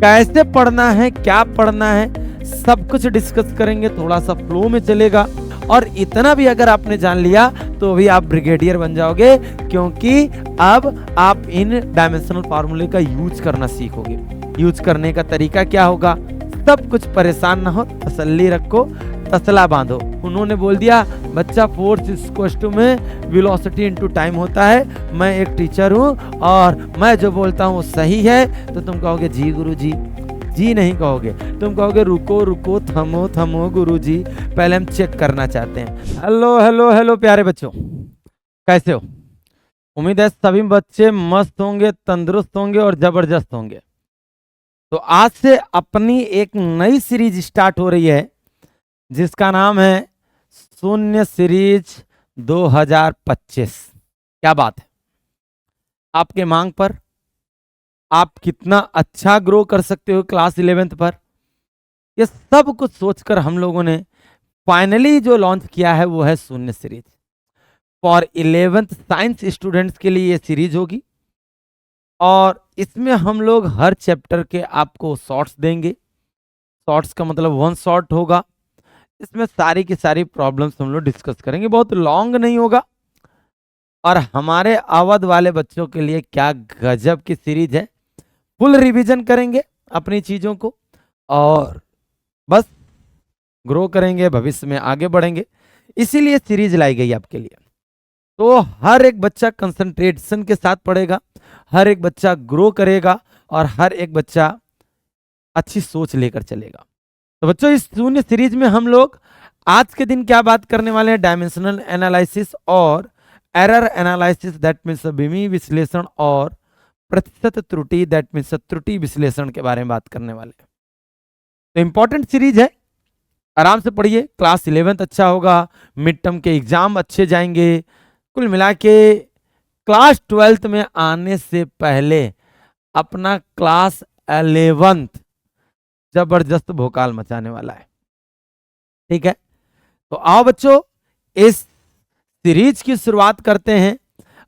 कैसे पढ़ना है, क्या पढ़ना है, सब कुछ डिस्कस करेंगे। थोड़ा सा फ्लो में चलेगा और इतना भी अगर आपने जान लिया तो भी आप ब्रिगेडियर बन जाओगे, क्योंकि अब आप इन डायमेंशनल फार्मूले का यूज करना सीखोगे। यूज करने का तरीका क्या होगा, सब कुछ। परेशान ना हो, तसल्ली रखो, तसला बांधो। उन्होंने बोल दिया बच्चा फोर्स इक्वल्स टू में वेलोसिटी इनटू टाइम होता है। मैं एक टीचर हूँ और मैं जो बोलता हूँ वो सही है, तो तुम कहोगे जी गुरुजी। जी नहीं कहोगे, तुम कहोगे रुको रुको, थमो थमो गुरुजी, पहले हम चेक करना चाहते हैं। हेलो हेलो हेलो प्यारे बच्चों, कैसे हो? उम्मीद है सभी बच्चे मस्त होंगे, तंदुरुस्त होंगे और जबरदस्त होंगे। तो आज से अपनी एक नई सीरीज स्टार्ट हो रही है जिसका नाम है शून्य सीरीज 2025। क्या बात है, आपके मांग पर आप कितना अच्छा ग्रो कर सकते हो क्लास 11th पर, ये सब कुछ सोचकर हम लोगों ने फाइनली जो लॉन्च किया है वो है शून्य series for 11th science students के लिए। ये सीरीज होगी और इसमें हम लोग हर चैप्टर के आपको शॉर्ट्स देंगे। शॉर्ट्स का मतलब वन शॉर्ट होगा। इसमें सारी की सारी प्रॉब्लम्स हम लोग डिस्कस करेंगे, बहुत लॉन्ग नहीं होगा। और हमारे अवध वाले बच्चों के लिए क्या गजब की सीरीज है, फुल रिवीजन करेंगे अपनी चीजों को और बस ग्रो करेंगे, भविष्य में आगे बढ़ेंगे। इसीलिए सीरीज लाई गई आपके लिए। तो हर एक बच्चा कंसंट्रेशन के साथ पढ़ेगा, हर एक बच्चा ग्रो करेगा और हर एक बच्चा अच्छी सोच लेकर चलेगा। तो बच्चों, इस शून्य सीरीज में हम लोग आज के दिन क्या बात करने वाले हैं, डायमेंशनल एनालिसिस और error analysis, that means Bimi विश्लेषण, और प्रतिशत त्रुटि, दैट मीन्स त्रुटि विश्लेषण के बारे में बात करने वाले हैं। तो इंपॉर्टेंट सीरीज है, आराम से पढ़िए। क्लास 11th अच्छा होगा, मिड टर्म के एग्जाम अच्छे जाएंगे। कुल मिला के क्लास 12th में आने से पहले अपना क्लास 11th जबरदस्त भोकाल मचाने वाला है। ठीक है, तो आओ बच्चों, इस सीरीज की शुरुआत करते हैं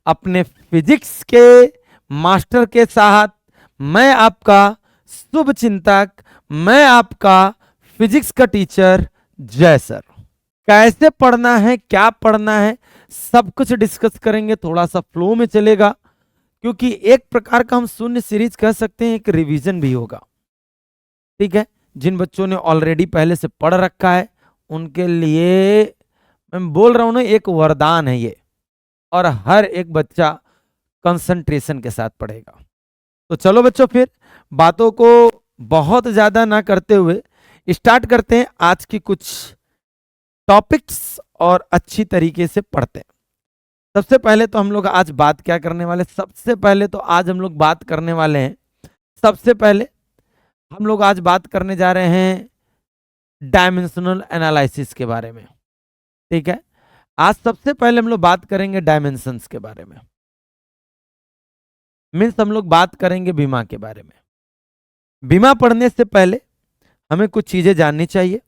अपने फिजिक्स के मास्टर के साथ। मैं आपका शुभ चिंतक, मैं आपका फिजिक्स का टीचर जय सर। कैसे पढ़ना है, क्या पढ़ना है, सब कुछ डिस्कस करेंगे। थोड़ा सा फ्लो में चलेगा, क्योंकि एक प्रकार का हम शून्य सीरीज कह सकते हैं, एक रिवीजन भी होगा। ठीक है, जिन बच्चों ने ऑलरेडी पहले से पढ़ रखा है उनके लिए मैं बोल रहा हूं ना, एक वरदान है ये, और हर एक बच्चा कंसंट्रेशन के साथ पढ़ेगा। तो चलो बच्चों, फिर बातों को बहुत ज्यादा ना करते हुए स्टार्ट करते हैं आज की कुछ टॉपिक्स और अच्छी तरीके से पढ़ते हैं। सबसे पहले तो हम लोग आज बात क्या करने वाले, सबसे पहले तो आज हम लोग बात करने वाले हैं, सबसे पहले हम लोग आज बात करने जा रहे हैं डायमेंशनल एनालिसिस के बारे में। ठीक है, आज सबसे पहले हम लोग बात करेंगे डायमेंशंस के बारे में, मीन्स हम लोग बात करेंगे बीमा के बारे में। बीमा पढ़ने से पहले हमें कुछ चीजें जाननी चाहिए।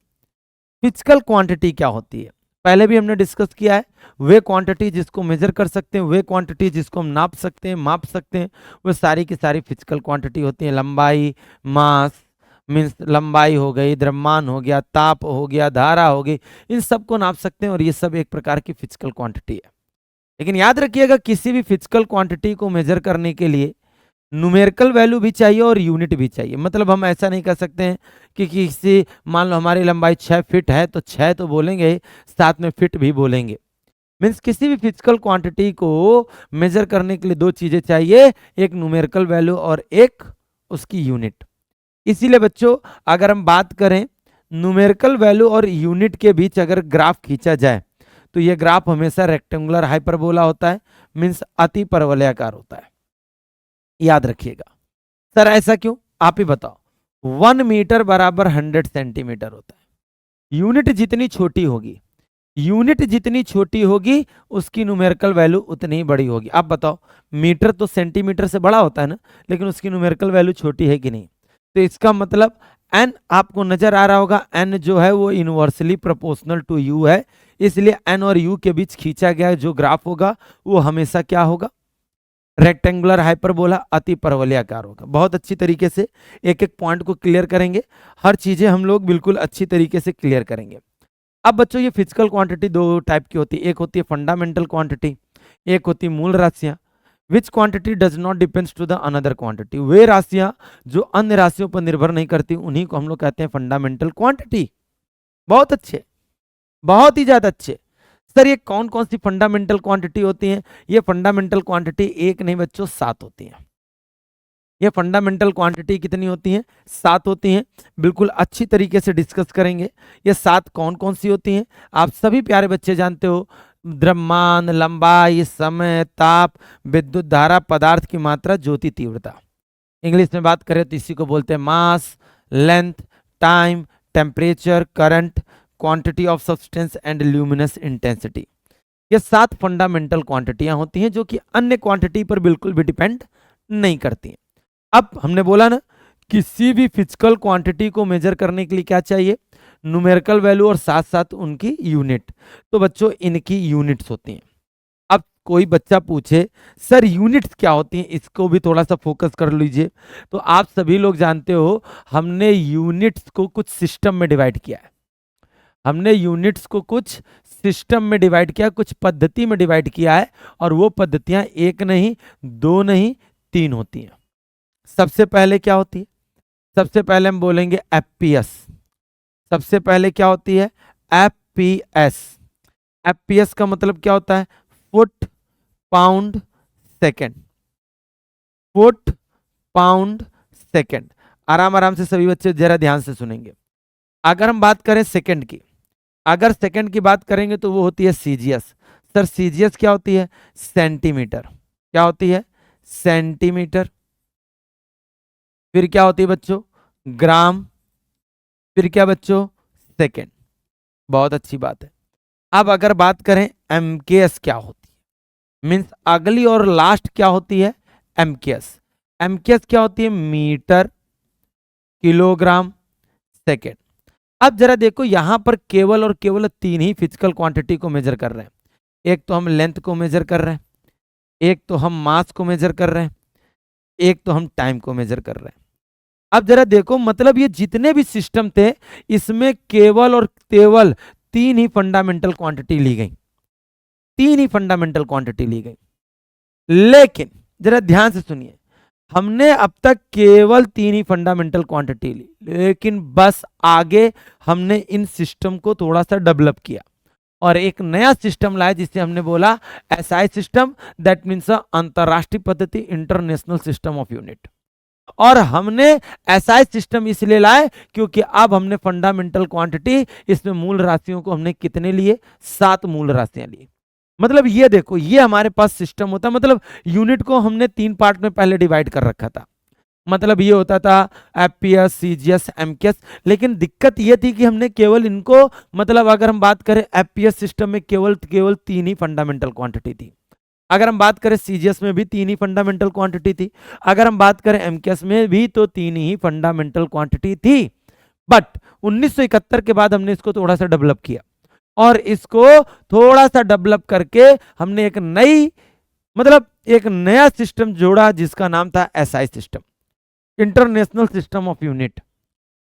फिजिकल क्वांटिटी क्या होती है, पहले भी हमने डिस्कस किया है। वे क्वांटिटी जिसको मेजर कर सकते हैं, वे क्वांटिटी जिसको हम नाप सकते हैं, माप सकते हैं, वो सारी की सारी फिजिकल क्वांटिटी होती है। लंबाई, मास मीन्स लंबाई हो गई, द्रव्यमान हो गया, ताप हो गया, धारा हो गई, इन सबको नाप सकते हैं और ये सब एक प्रकार की फिजिकल क्वांटिटी है। लेकिन याद रखिएगा, किसी भी फिजिकल क्वांटिटी को मेजर करने के लिए न्यूमेरिकल वैल्यू भी चाहिए और यूनिट भी चाहिए। मतलब हम ऐसा नहीं कह सकते हैं कि किसी, मान लो हमारी लंबाई 6 फीट है तो 6 तो बोलेंगे, साथ में फीट भी बोलेंगे। मीन्स किसी भी फिजिकल क्वांटिटी को मेजर करने के लिए दो चीजें चाहिए, एक न्यूमेरिकल वैल्यू और एक उसकी यूनिट। इसीलिए बच्चों, अगर हम बात करें न्यूमेरिकल वैल्यू और यूनिट के बीच अगर ग्राफ खींचा जाए तो यह ग्राफ हमेशा रेक्टेंगुलर हाइपरबोला होता है, मीन्स अति परवलयाकार होता है। याद रखिएगा। सर ऐसा क्यों, आप ही बताओ। 1 मीटर बराबर 100 सेंटीमीटर होता है। यूनिट जितनी छोटी होगी, यूनिट जितनी छोटी होगी उसकी न्यूमेरिकल वैल्यू उतनी ही बड़ी होगी। आप बताओ, मीटर तो सेंटीमीटर से बड़ा होता है ना, लेकिन उसकी न्यूमेरिकल वैल्यू छोटी है कि नहीं। तो इसका मतलब n आपको नजर आ रहा होगा, n जो है वो इनवर्सली प्रोपोर्शनल टू u है। इसलिए n और u के बीच खींचा गया जो ग्राफ होगा वो हमेशा क्या होगा, रेक्टेंगुलर हाइपरबोला अति परवलयाकार होगा। बहुत अच्छी तरीके से एक एक पॉइंट को क्लियर करेंगे, हर चीजें हम लोग बिल्कुल अच्छी तरीके से क्लियर करेंगे। अब बच्चों ये फिजिकल क्वांटिटी दो टाइप की होती है, एक होती है फंडामेंटल क्वांटिटी, एक होती है मूल राशियां। Which quantity does not depends to the another quantity, वे राशियां जो अन्य राशियों पर निर्भर नहीं करती उन्हीं को हम लोग कहते हैं फंडामेंटल क्वांटिटी। बहुत अच्छे, बहुत ही ज्यादा अच्छे। सर ये कौन कौन सी फंडामेंटल क्वांटिटी होती हैं? ये फंडामेंटल क्वांटिटी एक नहीं बच्चों 7 होती हैं। ये फंडामेंटल क्वांटिटी कितनी होती हैं? 7 होती हैं। बिल्कुल अच्छी तरीके से डिस्कस करेंगे। ये 7 कौन कौन सी होती हैं? आप सभी प्यारे बच्चे जानते हो, द्रव्यमान, लंबाई, समय, ताप, विद्युत धारा, पदार्थ की मात्रा, ज्योति तीव्रता। इंग्लिश में बात करें तो इसी को बोलते हैं mass, length, time, temperature, current, quantity of substance and luminous intensity. ये 7 फंडामेंटल क्वांटिटियां होती हैं जो कि अन्य क्वांटिटी पर बिल्कुल भी डिपेंड नहीं करती हैं। अब हमने बोला ना, किसी भी फिजिकल क्वांटिटी को मेजर करने के लिए क्या चाहिए? न्यूमेरिकल वैल्यू और साथ साथ उनकी यूनिट। तो बच्चों इनकी यूनिट्स होती हैं। अब कोई बच्चा पूछे सर यूनिट्स क्या होती हैं, इसको भी थोड़ा सा फोकस कर लीजिए। तो आप सभी लोग जानते हो हमने यूनिट्स को कुछ सिस्टम में डिवाइड किया है। हमने यूनिट्स को कुछ सिस्टम में डिवाइड किया, कुछ पद्धति में डिवाइड किया है, और वो पद्धतियां एक नहीं, दो नहीं, 3 होती हैं। सबसे पहले क्या होती है? सबसे पहले हम बोलेंगे एफपीएस। सबसे पहले क्या होती है? एफपीएस। एफपीएस का मतलब क्या होता है? Foot pound second. Foot pound second. आराम आराम से सभी बच्चे जरा ध्यान से सुनेंगे। अगर हम बात करें सेकंड की, अगर सेकंड की बात करेंगे तो वो होती है सीजीएस। सर सीजीएस क्या होती है? सेंटीमीटर। क्या होती है? सेंटीमीटर। फिर क्या होती है बच्चों? ग्राम। फिर क्या बच्चों? सेकंड। बहुत अच्छी बात है। अब अगर बात करें एमकेएस क्या होती है, मींस अगली और लास्ट क्या होती है? एमकेएस। एमकेएस क्या होती है? Metre, kilogram, second. अब जरा देखो यहां पर केवल और केवल 3 ही फिजिकल क्वांटिटी को मेजर कर रहे हैं। एक तो हम लेंथ को मेजर कर रहे हैं, एक तो हम मास को मेजर कर रहे हैं, एक तो हम टाइम को मेजर कर रहे हैं। अब जरा देखो, मतलब ये जितने भी सिस्टम थे इसमें केवल और केवल 3 ही फंडामेंटल क्वांटिटी ली गई। 3 ही फंडामेंटल क्वांटिटी ली गई। लेकिन जरा ध्यान से सुनिए, हमने अब तक केवल 3 ही फंडामेंटल क्वांटिटी ली, लेकिन बस आगे हमने इन सिस्टम को थोड़ा सा डेवलप किया और एक नया सिस्टम लाया जिसे हमने बोला एसआई सिस्टम, दैट मीन्स अंतरराष्ट्रीय पद्धति, इंटरनेशनल सिस्टम ऑफ यूनिट। और हमने एसआई सिस्टम इसलिए लाए क्योंकि अब हमने फंडामेंटल क्वांटिटी, इसमें मूल राशियों को हमने कितने लिए? 7 मूल राशियां ली। मतलब ये देखो, ये हमारे पास सिस्टम होता, मतलब यूनिट को हमने 3 पार्ट में पहले डिवाइड कर रखा था। मतलब ये होता था एफपीएस, सीजीएस, एमकेएस। लेकिन दिक्कत ये थी कि हमने केवल इनको, मतलब अगर हम बात करें एफपीएस सिस्टम में केवल 3 ही फंडामेंटल क्वांटिटी थी। अगर हम बात करें सीजीएस में भी 3 ही फंडामेंटल क्वांटिटी थी। अगर हम बात करें एमकेएस में भी तो 3 ही फंडामेंटल क्वांटिटी थी। बट 1971 के बाद हमने इसको थोड़ा सा डेवलप किया और इसको थोड़ा सा डेवलप करके हमने एक नई, मतलब एक नया सिस्टम जोड़ा जिसका नाम था SI system, international system of unit.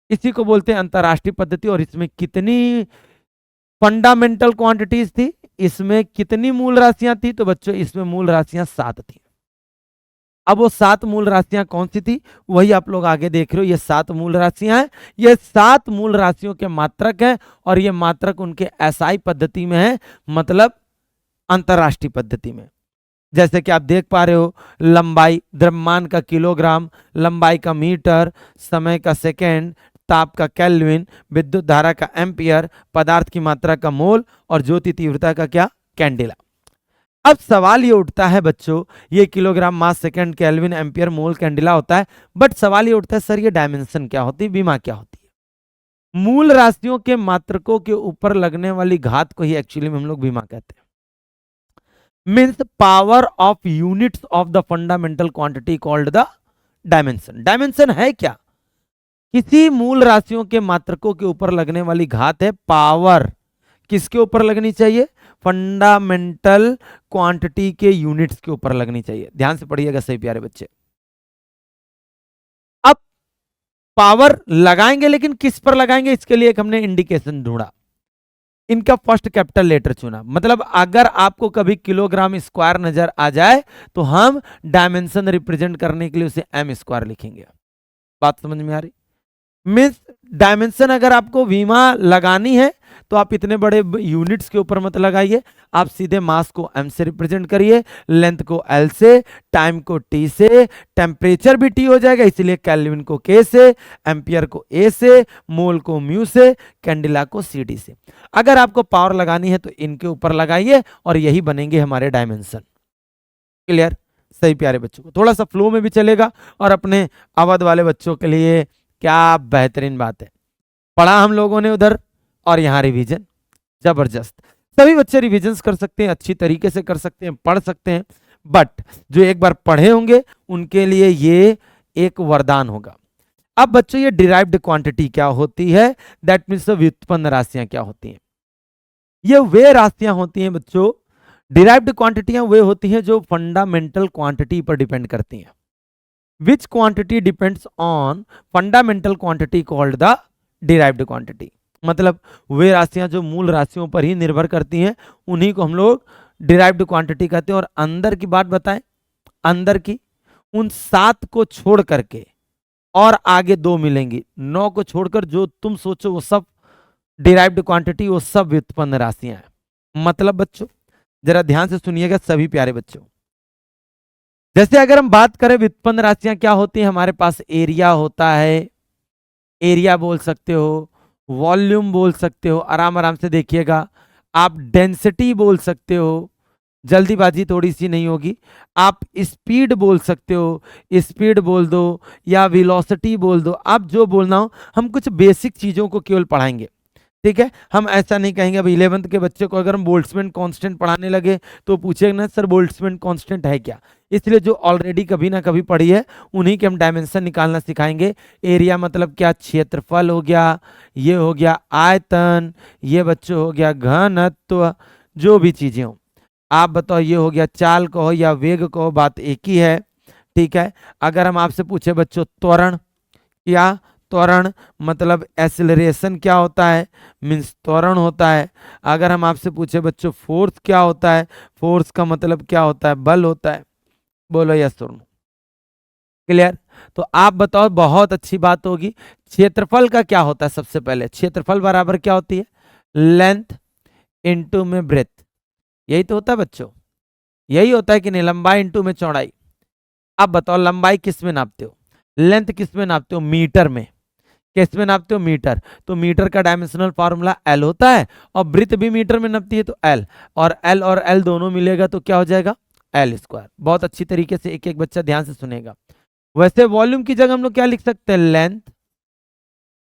इसी को बोलते हैं अंतरराष्ट्रीय पद्धति। और इसमें कितनी फंडामेंटल क्वांटिटीज थी? इसमें कितनी मूल राशियां थी? तो बच्चों इसमें मूल राशियां 7 थी। अब वो 7 मूल राशियां कौन सी थी वही आप लोग आगे देख रहे हो। ये 7 मूल राशियां हैं। ये 7 मूल राशियों के मात्रक हैं और ये मात्रक उनके एसआई पद्धति में है, मतलब अंतरराष्ट्रीय पद्धति में। जैसे कि आप देख पा रहे हो, लंबाई, द्रव्यमान का किलोग्राम, लंबाई का मीटर, समय का सेकेंड, ताप का केल्विन, विद्युत धारा का एम्पियर, पदार्थ की मात्रा का मोल और ज्योति तीव्रता का क्या? कैंडेला। अब सवाल ये उठता है बच्चों, ये किलोग्राम, मास, सेकंड, केल्विन, एम्पियर, मोल, कैंडेला होता है, बट सवाल ये उठता है सर ये डायमेंशन क्या होती है, विमा क्या होती है? मूल राशियों के मात्रकों के ऊपर लगने वाली घात को ही एक्चुअली में हम लोग विमा कहते हैं। Means power of units of the fundamental quantity called the dimension. Dimension है क्या? किसी मूल राशियों के मात्रकों के ऊपर लगने वाली घात है पावर। किसके ऊपर लगनी चाहिए? फंडामेंटल क्वांटिटी के यूनिट्स के ऊपर लगनी चाहिए। ध्यान से पढ़िएगा सही प्यारे बच्चे। अब पावर लगाएंगे, लेकिन किस पर लगाएंगे, इसके लिए एक हमने इंडिकेशन ढूंढा। इनका फर्स्ट कैपिटल लेटर चुना, मतलब अगर आपको कभी किलोग्राम स्क्वायर नजर आ जाए तो हम डायमेंशन रिप्रेजेंट करने के लिए उसे एम स्क्वायर लिखेंगे। बात समझ में आ रही? मीन्स डायमेंशन अगर आपको वीमा लगानी है तो आप इतने बड़े यूनिट्स के ऊपर मत लगाइए, आप सीधे मास को एम से रिप्रेजेंट करिए, लेंथ को एल से, टाइम को टी से, टेम्परेचर भी टी हो जाएगा इसलिए केल्विन को के से, एम्पियर को ए से, मोल को म्यू से, कैंडिला को सी डी से। अगर आपको पावर लगानी है तो इनके ऊपर लगाइए और यही बनेंगे हमारे डायमेंशन। क्लियर? सही प्यारे बच्चों को, थोड़ा सा फ्लो में भी चलेगा और अपने अवध वाले बच्चों के लिए क्या बेहतरीन बात है। पढ़ा हम लोगों ने उधर और यहाँ रिवीजन जबरदस्त। सभी बच्चे रिवीजन कर सकते हैं, अच्छी तरीके से कर सकते हैं, पढ़ सकते हैं, बट जो एक बार पढ़े होंगे उनके लिए ये एक वरदान होगा। अब बच्चों ये डिराइव्ड क्वांटिटी क्या होती है, दैट मीन्स व्युत्पन्न राशियां क्या होती हैं। ये वे राशियां होती हैं बच्चों, डिराइव्ड क्वांटिटियां वे होती हैं जो फंडामेंटल क्वांटिटी पर डिपेंड करती हैं। Which quantity depends on fundamental quantity called the derived quantity। मतलब वे राशियां जो मूल राशियों पर ही निर्भर करती हैं उन्हीं को हम लोग डिराइव्ड क्वांटिटी कहते हैं। और अंदर की बात बताएं, अंदर की उन 7 को छोड़ करके और आगे 2 मिलेंगी, 9 को छोड़कर जो तुम सोचो वो सब डिराइव्ड क्वांटिटी, वो सब व्युत्पन्न राशियां हैं। मतलब बच्चों जरा ध्यान से सुनिएगा सभी प्यारे बच्चों। जैसे अगर हम बात करें व्युत्पन्न राशियां क्या होती हैं, हमारे पास एरिया होता है, एरिया बोल सकते हो, वॉल्यूम बोल सकते हो, आराम आराम से देखिएगा, आप डेंसिटी बोल सकते हो, जल्दीबाजी थोड़ी सी नहीं होगी, आप स्पीड बोल सकते हो, स्पीड बोल दो या वेलोसिटी बोल दो, आप जो बोलना हो। हम कुछ बेसिक चीजों को केवल पढ़ाएंगे, ठीक है। हम ऐसा नहीं कहेंगे अब 11th के बच्चे को अगर हम बोल्ट्जमैन कांस्टेंट पढ़ाने लगे तो पूछेगा ना सर बोल्ट्जमैन कांस्टेंट है क्या। इसलिए जो ऑलरेडी कभी ना कभी पढ़ी है उन्हीं के हम डायमेंशन निकालना सिखाएंगे। एरिया मतलब क्या, क्षेत्रफल हो गया, ये हो गया आयतन, ये बच्चों हो गया घनत्व, जो भी चीजें हो आप बताओ, ये हो गया चाल कहो या वेग कहो, बात एक ही है, ठीक है। अगर हम आपसे पूछे बच्चों त्वरण, क्या त्वरण मतलब एक्सेलरेशन क्या होता है, मीन्स त्वरण होता है। अगर हम आपसे पूछे बच्चों फोर्स क्या होता है, फोर्स का मतलब क्या होता है, बल होता है। बोलो यस और नो। क्लियर? तो आप बताओ, बहुत अच्छी बात होगी। क्षेत्रफल का क्या होता है, सबसे पहले क्षेत्रफल बराबर क्या होती है, लेंथ इनटू में ब्रेथ, यही तो होता है बच्चों, यही होता है कि नहीं, लंबाई इनटू में चौड़ाई। अब बताओ लंबाई किस में नापते हो, लेंथ किस में नापते हो, मीटर में। किस में नापते हो, मीटर। तो मीटर का डायमेंशनल फार्मूला एल होता है और ब्रीथ भी मीटर में नापती है तो एल, और एल दोनों मिलेगा तो क्या हो जाएगा, एल स्क्वायर। बहुत अच्छी तरीके से एक एक बच्चा ध्यान से सुनेगा। वैसे वॉल्यूम की जगह हम लोग क्या लिख सकते हैं, लेंथ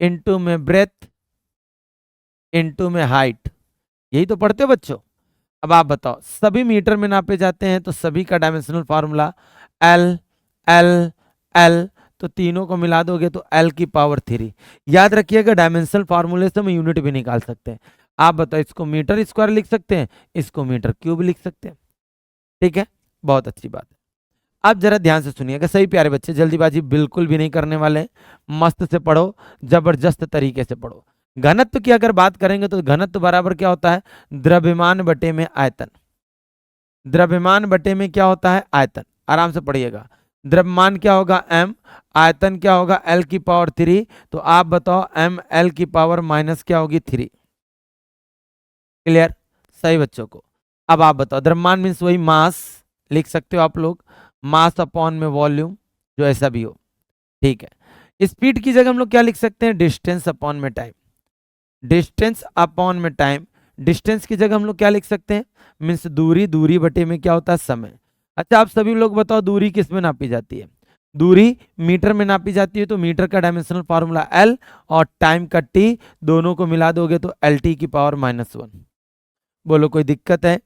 इनटू में ब्रेथ इनटू में हाइट, यही तो पढ़ते हो बच्चों। अब आप बताओ, सभी मीटर में नापे जाते हैं तो सभी का dimensional formula L L L, तो तीनों को मिला दोगे तो एल की पावर 3। याद रखिएगा डायमेंशनल फार्मूले से हम यूनिट भी निकाल सकते हैं। आप बताओ, इसको मीटर स्क्वायर लिख सकते हैं, इसको मीटर क्यूब लिख सकते हैं, ठीक है। बहुत अच्छी बात है। आप जरा ध्यान से सुनिएगा सही प्यारे बच्चे, जल्दीबाजी बिल्कुल भी नहीं करने वाले, मस्त से पढ़ो, जबरदस्त तरीके से पढ़ो। घनत्व की अगर बात करेंगे तो घनत्व बराबर क्या होता है, द्रव्यमान बटे में आयतन। द्रव्यमान बटे में क्या होता है, आयतन। आराम से पढ़िएगा, द्रव्यमान क्या होगा m, आयतन क्या होगा l की पावर 3। तो आप बताओ m l की पावर माइनस क्या होगी 3। क्लियर? सही बच्चों को। अब आप बताओ, द्रव्यमान मीन्स वही मास लिख सकते हो आप लोग, मास अपॉन में वॉल्यूम, जो ऐसा भी हो, ठीक है। स्पीड की जगह हम लोग क्या लिख सकते हैं, डिस्टेंस अपॉन में टाइम। डिस्टेंस अपॉन में टाइम, डिस्टेंस की जगह हम लोग क्या लिख सकते हैं, मीन्स दूरी, दूरी बटे में क्या होता है, समय। अच्छा आप सभी लोग बताओ, दूरी किस में नापी जाती है, दूरी मीटर में नापी जाती है तो मीटर का डायमेंशनल फार्मूला एल और टाइम का टी, दोनों को मिला दोगे तो एल टी की पावर -1। बोलो कोई दिक्कत है,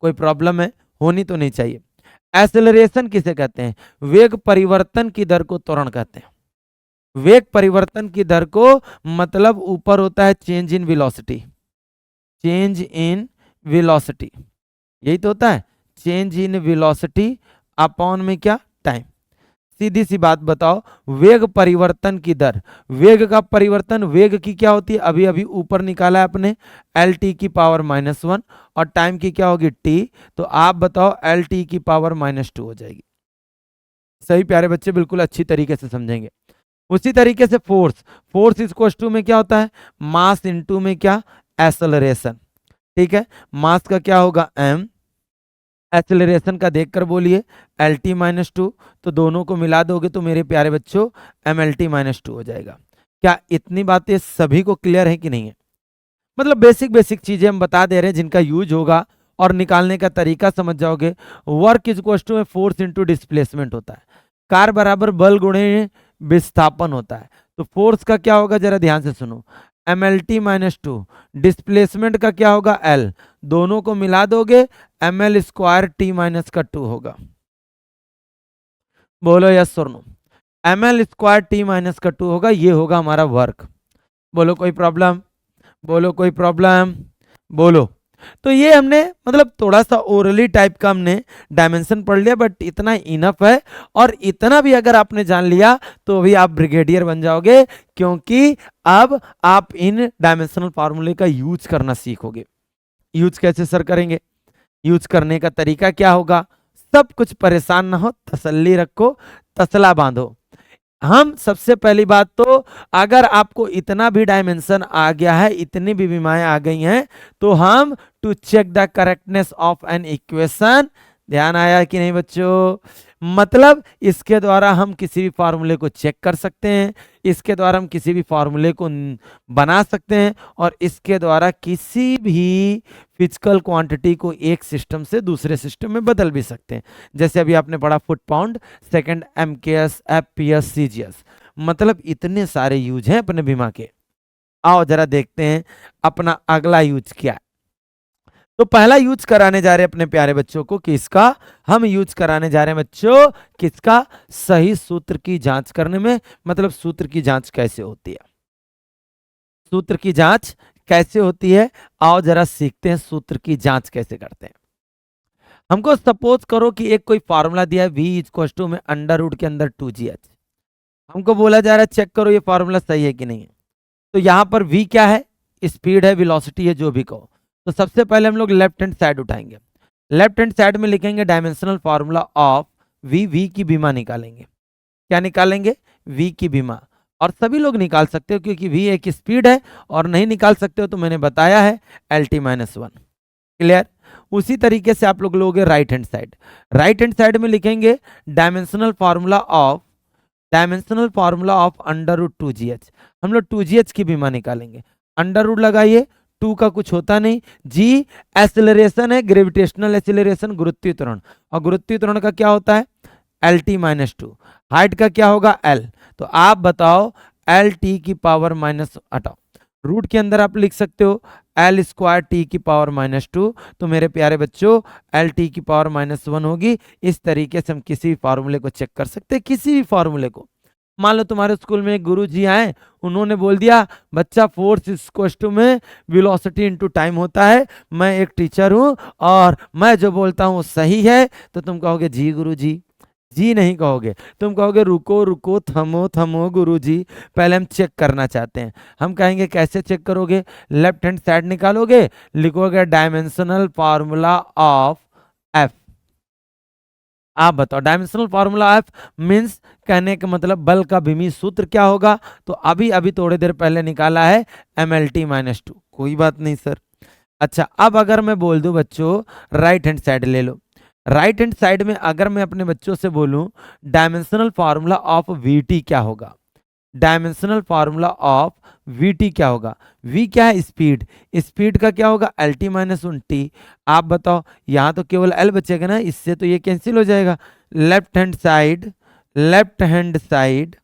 कोई प्रॉब्लम है, होनी तो नहीं चाहिए। एक्सेलरेशन किसे कहते हैं, वेग परिवर्तन की दर को त्वरण कहते हैं। वेग परिवर्तन की दर को मतलब ऊपर होता है change in velocity, change in velocity, यही तो होता है, चेंज इन वेलोसिटी अपॉन में क्या, टाइम। सीधी सी बात बताओ, वेग परिवर्तन की दर, वेग का परिवर्तन, वेग की क्या होती है, अभी अभी ऊपर निकाला है अपने, एल टी की पावर -1, और टाइम की क्या होगी, टी। तो आप बताओ एल टी की पावर -2 हो जाएगी। सही प्यारे बच्चे, बिल्कुल अच्छी तरीके से समझेंगे। उसी तरीके से फोर्स, फोर्स इक्वल टू में क्या होता है, मास इनटू में क्या, एक्सेलरेशन। ठीक है, मास का क्या होगा m, एक्सेलरेशन का देखकर बोलिए एल टी -2, तो दोनों को मिला दोगे तो मेरे प्यारे बच्चों एम एल टी -2 हो जाएगा। क्या इतनी बातें सभी को क्लियर है कि नहीं है? मतलब बेसिक बेसिक चीजें हम बता दे रहे हैं जिनका यूज होगा और निकालने का तरीका समझ जाओगे। वर्क इज इक्वल टू में फोर्स इंटू डिस्प्लेसमेंट होता है, कार बराबर बल गुणे विस्थापन होता है। तो फोर्स का क्या होगा, जरा ध्यान से सुनो, एम एल टी -2, डिस्प्लेसमेंट का क्या होगा एल, दोनों को मिला दोगे एम एल स्क्वायर टी -2 होगा। बोलो यस और no, M L square T -2 होगा, ये होगा हमारा वर्क। बोलो कोई प्रॉब्लम, बोलो कोई प्रॉब्लम, बोलो। तो ये हमने मतलब थोड़ा सा ओरली टाइप का हमने डायमेंशन पढ़ लिया, बट इतना इनफ है। और इतना भी अगर आपने जान लिया तो भी आप ब्रिगेडियर बन जाओगे, क्योंकि अब आप इन डायमेंशनल फार्मूले का यूज करना सीखोगे। यूज कैसे सर करेंगे, यूज करने का तरीका क्या होगा, सब कुछ परेशान ना हो, तसल्ली रखो, तसला बांधो। हम सबसे पहली बात तो, अगर आपको इतना भी डायमेंशन आ गया है, इतनी भी बीमारियां आ गई हैं, तो हम to check the correctness of an equation, ध्यान आया कि नहीं बच्चों, मतलब इसके द्वारा हम किसी भी फार्मूले को चेक कर सकते हैं, इसके द्वारा हम किसी भी फार्मूले को बना सकते हैं, और इसके द्वारा किसी भी फिजिकल क्वांटिटी को एक सिस्टम से दूसरे सिस्टम में बदल भी सकते हैं। जैसे अभी आपने पढ़ा foot pound, second MKS, FPS, CGS, मतलब इतने सारे यूज हैं अपने बीमा के। आओ जरा देखते हैं अपना अगला यूज क्या है। तो पहला यूज कराने जा रहे हैं अपने प्यारे बच्चों को, किसका, हम यूज कराने जा रहे हैं बच्चों, किसका, सही सूत्र की जांच करने में। मतलब सूत्र की जांच कैसे होती है, सूत्र की जांच कैसे होती है, आओ जरा सीखते हैं सूत्र की जांच कैसे करते हैं। हमको सपोज करो कि एक कोई फार्मूला दिया है, v इक्वल टू में अंडर रूट के अंदर 2gh, हमको बोला जा रहा है चेक करो ये फार्मूला सही है कि नहीं है। तो यहां पर v क्या है, स्पीड है, वेलोसिटी है, जो भी कहो। तो सबसे पहले हम लोग लेफ्ट हैंड साइड उठाएंगे, लेफ्ट हैंड साइड में लिखेंगे डायमेंशनल फार्मूला ऑफ v की बीमा निकालेंगे। क्या निकालेंगे, v की बीमा। और सभी लोग निकाल सकते हो क्योंकि v एक स्पीड है, और नहीं निकाल सकते हो तो मैंने बताया है एल टी -1। क्लियर। उसी तरीके से आप लोग लोगे right hand side, right hand side में लिखेंगे dimensional formula of under root 2gh। हम लोग 2gh की बीमा निकालेंगे, अंडर रूट लगाइए, 2 का कुछ होता नहीं, g एक्सेलरेशन है, ग्रेविटेशनल एक्सेलरेशन, गुरुत्वीय त्वरण, और गुरुत्वीय त्वरण का क्या होता है एल टी -2, हाइट का क्या होगा एल। तो आप बताओ एल टी की पावर माइनस हटाओ, रूट के अंदर आप लिख सकते हो एल स्क्वायर टी की पावर -2, तो मेरे प्यारे बच्चों एल टी की पावर -1 होगी। इस तरीके से हम किसी भी फार्मूले को चेक कर सकते हैं, किसी भी फार्मूले को। मान लो तुम्हारे स्कूल में एक गुरु जी आए, उन्होंने बोल दिया बच्चा फोर्स इक्वल में वेलोसिटी इनटू टाइम होता है, मैं एक टीचर हूं और मैं जो बोलता हूं सही है, तो तुम कहोगे जी गुरु जी, जी नहीं कहोगे, तुम कहोगे रुको रुको, थमो थमो गुरु जी, पहले हम चेक करना चाहते हैं। हम कहेंगे कैसे चेक करोगे, लेफ्ट हैंड साइड निकालोगे, लिखोगे डायमेंशनल फार्मूला ऑफ एफ। आप बताओ डायमेंशनल फार्मूला एफ मींस, कहने का मतलब बल का भीमी सूत्र क्या होगा। तो अभी अभी थोड़ी देर पहले निकाला है एम एल टी -2, कोई बात नहीं सर। अच्छा, अब अगर मैं बोल दूं बच्चों राइट हैंड साइड ले लो, राइट हैंड साइड में अगर मैं अपने बच्चों से बोलूं डायमेंशनल फार्मूला ऑफ वीटी क्या होगा, डायमेंशनल फार्मूला ऑफ वीटी क्या होगा, वी क्या है स्पीड, स्पीड का क्या होगा एल टी -1t। आप बताओ, यहां तो केवल एल बचेगा ना, इससे तो ये कैंसिल हो जाएगा। Left hand side, left hand side,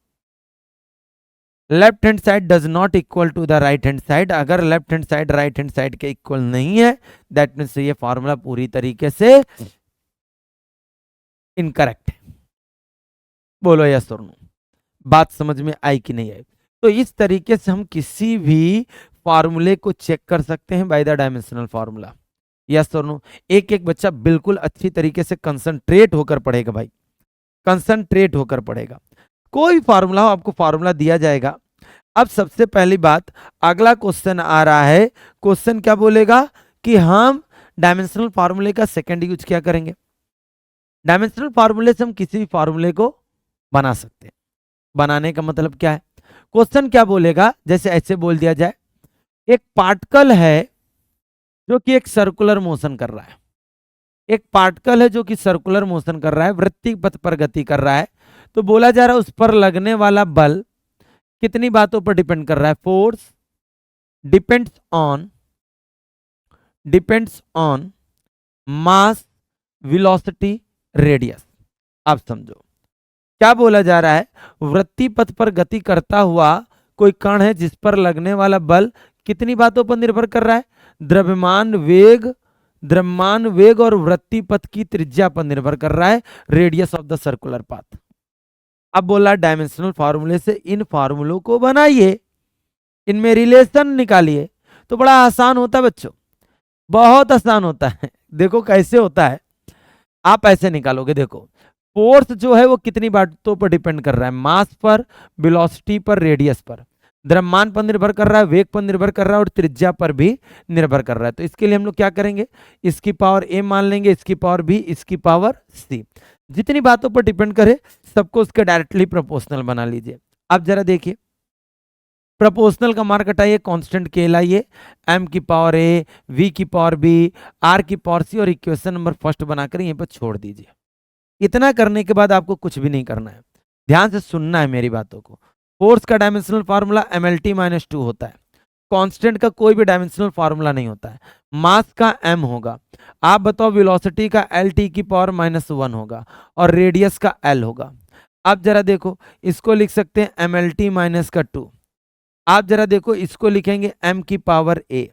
left hand side does not equal to the right hand side. अगर left hand side right hand side के इक्वल नहीं है, दैट मीन्स ये फॉर्मूला पूरी तरीके से इनकरेक्ट है। बोलो यस और नो, बात समझ में आई कि नहीं आई। तो इस तरीके से हम किसी भी फार्मूले को चेक कर सकते हैं by the dimensional formula. Yes और नो? एक एक बच्चा बिल्कुल अच्छी तरीके से कंसंट्रेट होकर पढ़ेगा भाई, कंसंट्रेट होकर पढ़ेगा। कोई फार्मूला हो, आपको फार्मूला दिया जाएगा। अब सबसे पहली बात, अगला क्वेश्चन आ रहा है। क्वेश्चन क्या बोलेगा कि हम डायमेंशनल फार्मूले का सेकंड यूज क्या करेंगे। डायमेंशनल फार्मूले से हम किसी भी फार्मूले को बना सकते हैं। बनाने का मतलब क्या है, क्वेश्चन क्या बोलेगा, जैसे ऐसे बोल दिया जाए, एक पार्टिकल है जो कि एक सर्कुलर मोशन कर रहा है। एक पार्टिकल है जो कि सर्कुलर मोशन कर रहा है, वृत्तीय पथ पर गति कर रहा है। तो बोला जा रहा है उस पर लगने वाला बल कितनी बातों पर डिपेंड कर रहा है। Force depends on mass, velocity, radius. आप समझो क्या बोला जा रहा है, वृत्तीय पथ पर गति करता हुआ कोई कण है जिस पर लगने वाला बल कितनी बातों पर निर्भर कर रहा है। द्रव्यमान वेग और वृत्तीय पथ की त्रिज्या पर निर्भर कर रहा है, radius of the circular path. अब बोला डायमेंशनल फार्मूले से इन फार्मूलों को बनाइए, इनमें रिलेशन निकालिए। तो बड़ा आसान होता है बच्चों, बहुत आसान होता है। देखो कैसे होता है, आप ऐसे निकालोगे। देखो फोर्स जो है वो कितनी बातों पर डिपेंड कर रहा है, मास पर, वेलोसिटी पर, रेडियस पर। द्रव्यमान पर निर्भर कर रहा है, वेग पर निर्भर कर रहा है और त्रिज्या पर भी निर्भर कर रहा है। तो इसके लिए हम लोग क्या करेंगे, इसकी पावर a मान लेंगे, इसकी पावर b, इसकी पावर c। जितनी बातों पर डिपेंड करे सबको उसके डायरेक्टली प्रोपोर्शनल बना लीजिए। अब जरा देखिए, प्रोपोर्शनल का मार्क हटाइए, कांस्टेंट के लाइए, m की पावर a, v की पावर b, r की पावर c और इक्वेशन नंबर फर्स्ट बनाकर यहीं पर छोड़ दीजिए। इतना करने के बाद आपको कुछ भी नहीं करना है, ध्यान से सुनना है मेरी बातों को। फोर्स का डायमेंशनल फार्मूला mlt-2 होता है। कांस्टेंट का कोई भी डायमेंशनल फार्मूला नहीं होता है। मास का m होगा। आप बताओ वेलोसिटी का lt की पावर -1 होगा और रेडियस का l होगा। आप जरा देखो, इसको लिख सकते हैं mlt-2। आप जरा देखो, इसको लिखेंगे m की पावर a,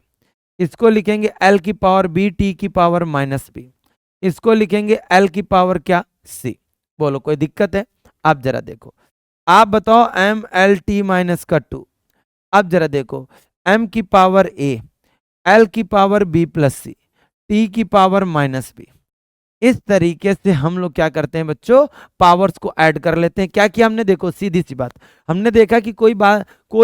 इसको लिखेंगे l की पावर b, t की पावर -b, इसको लिखेंगे l की पावर क्या, c। बोलो कोई दिक्कत है? आप जरा देखो, आप बताओ mlt-2। अब जरा देखो, m की पावर a, l की power b plus c, t की पावर -b। इस तरीके से हम लोग क्या करते हैं बच्चों, पावर्स को ऐड कर लेते हैं। क्या किया हमने, देखो सीधी सी बात, हमने देखा कि कोई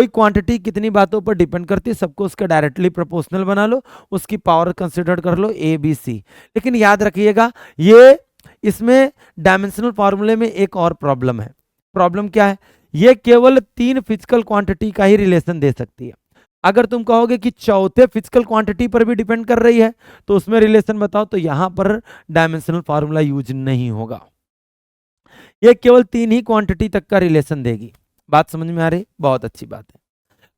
क्वांटिटी कितनी बातों पर डिपेंड करती है, सबको उसका डायरेक्टली प्रोपोर्शनल बना लो, उसकी पावर कंसिडर कर लो a b c। लेकिन याद रखिएगा, ये इसमें डायमेंशनल फार्मूले में एक और प्रॉब्लम है। प्रॉब्लम क्या है, ये केवल 3 फिजिकल क्वांटिटी का ही रिलेशन दे सकती है। अगर तुम कहोगे कि चौथे फिजिकल क्वांटिटी पर भी डिपेंड कर रही है तो उसमें रिलेशन बताओ, तो यहां पर डायमेंशनल फार्मूला यूज नहीं होगा। ये केवल 3 ही क्वांटिटी तक का रिलेशन देगी। बात समझ में आ रही? बहुत अच्छी बात है।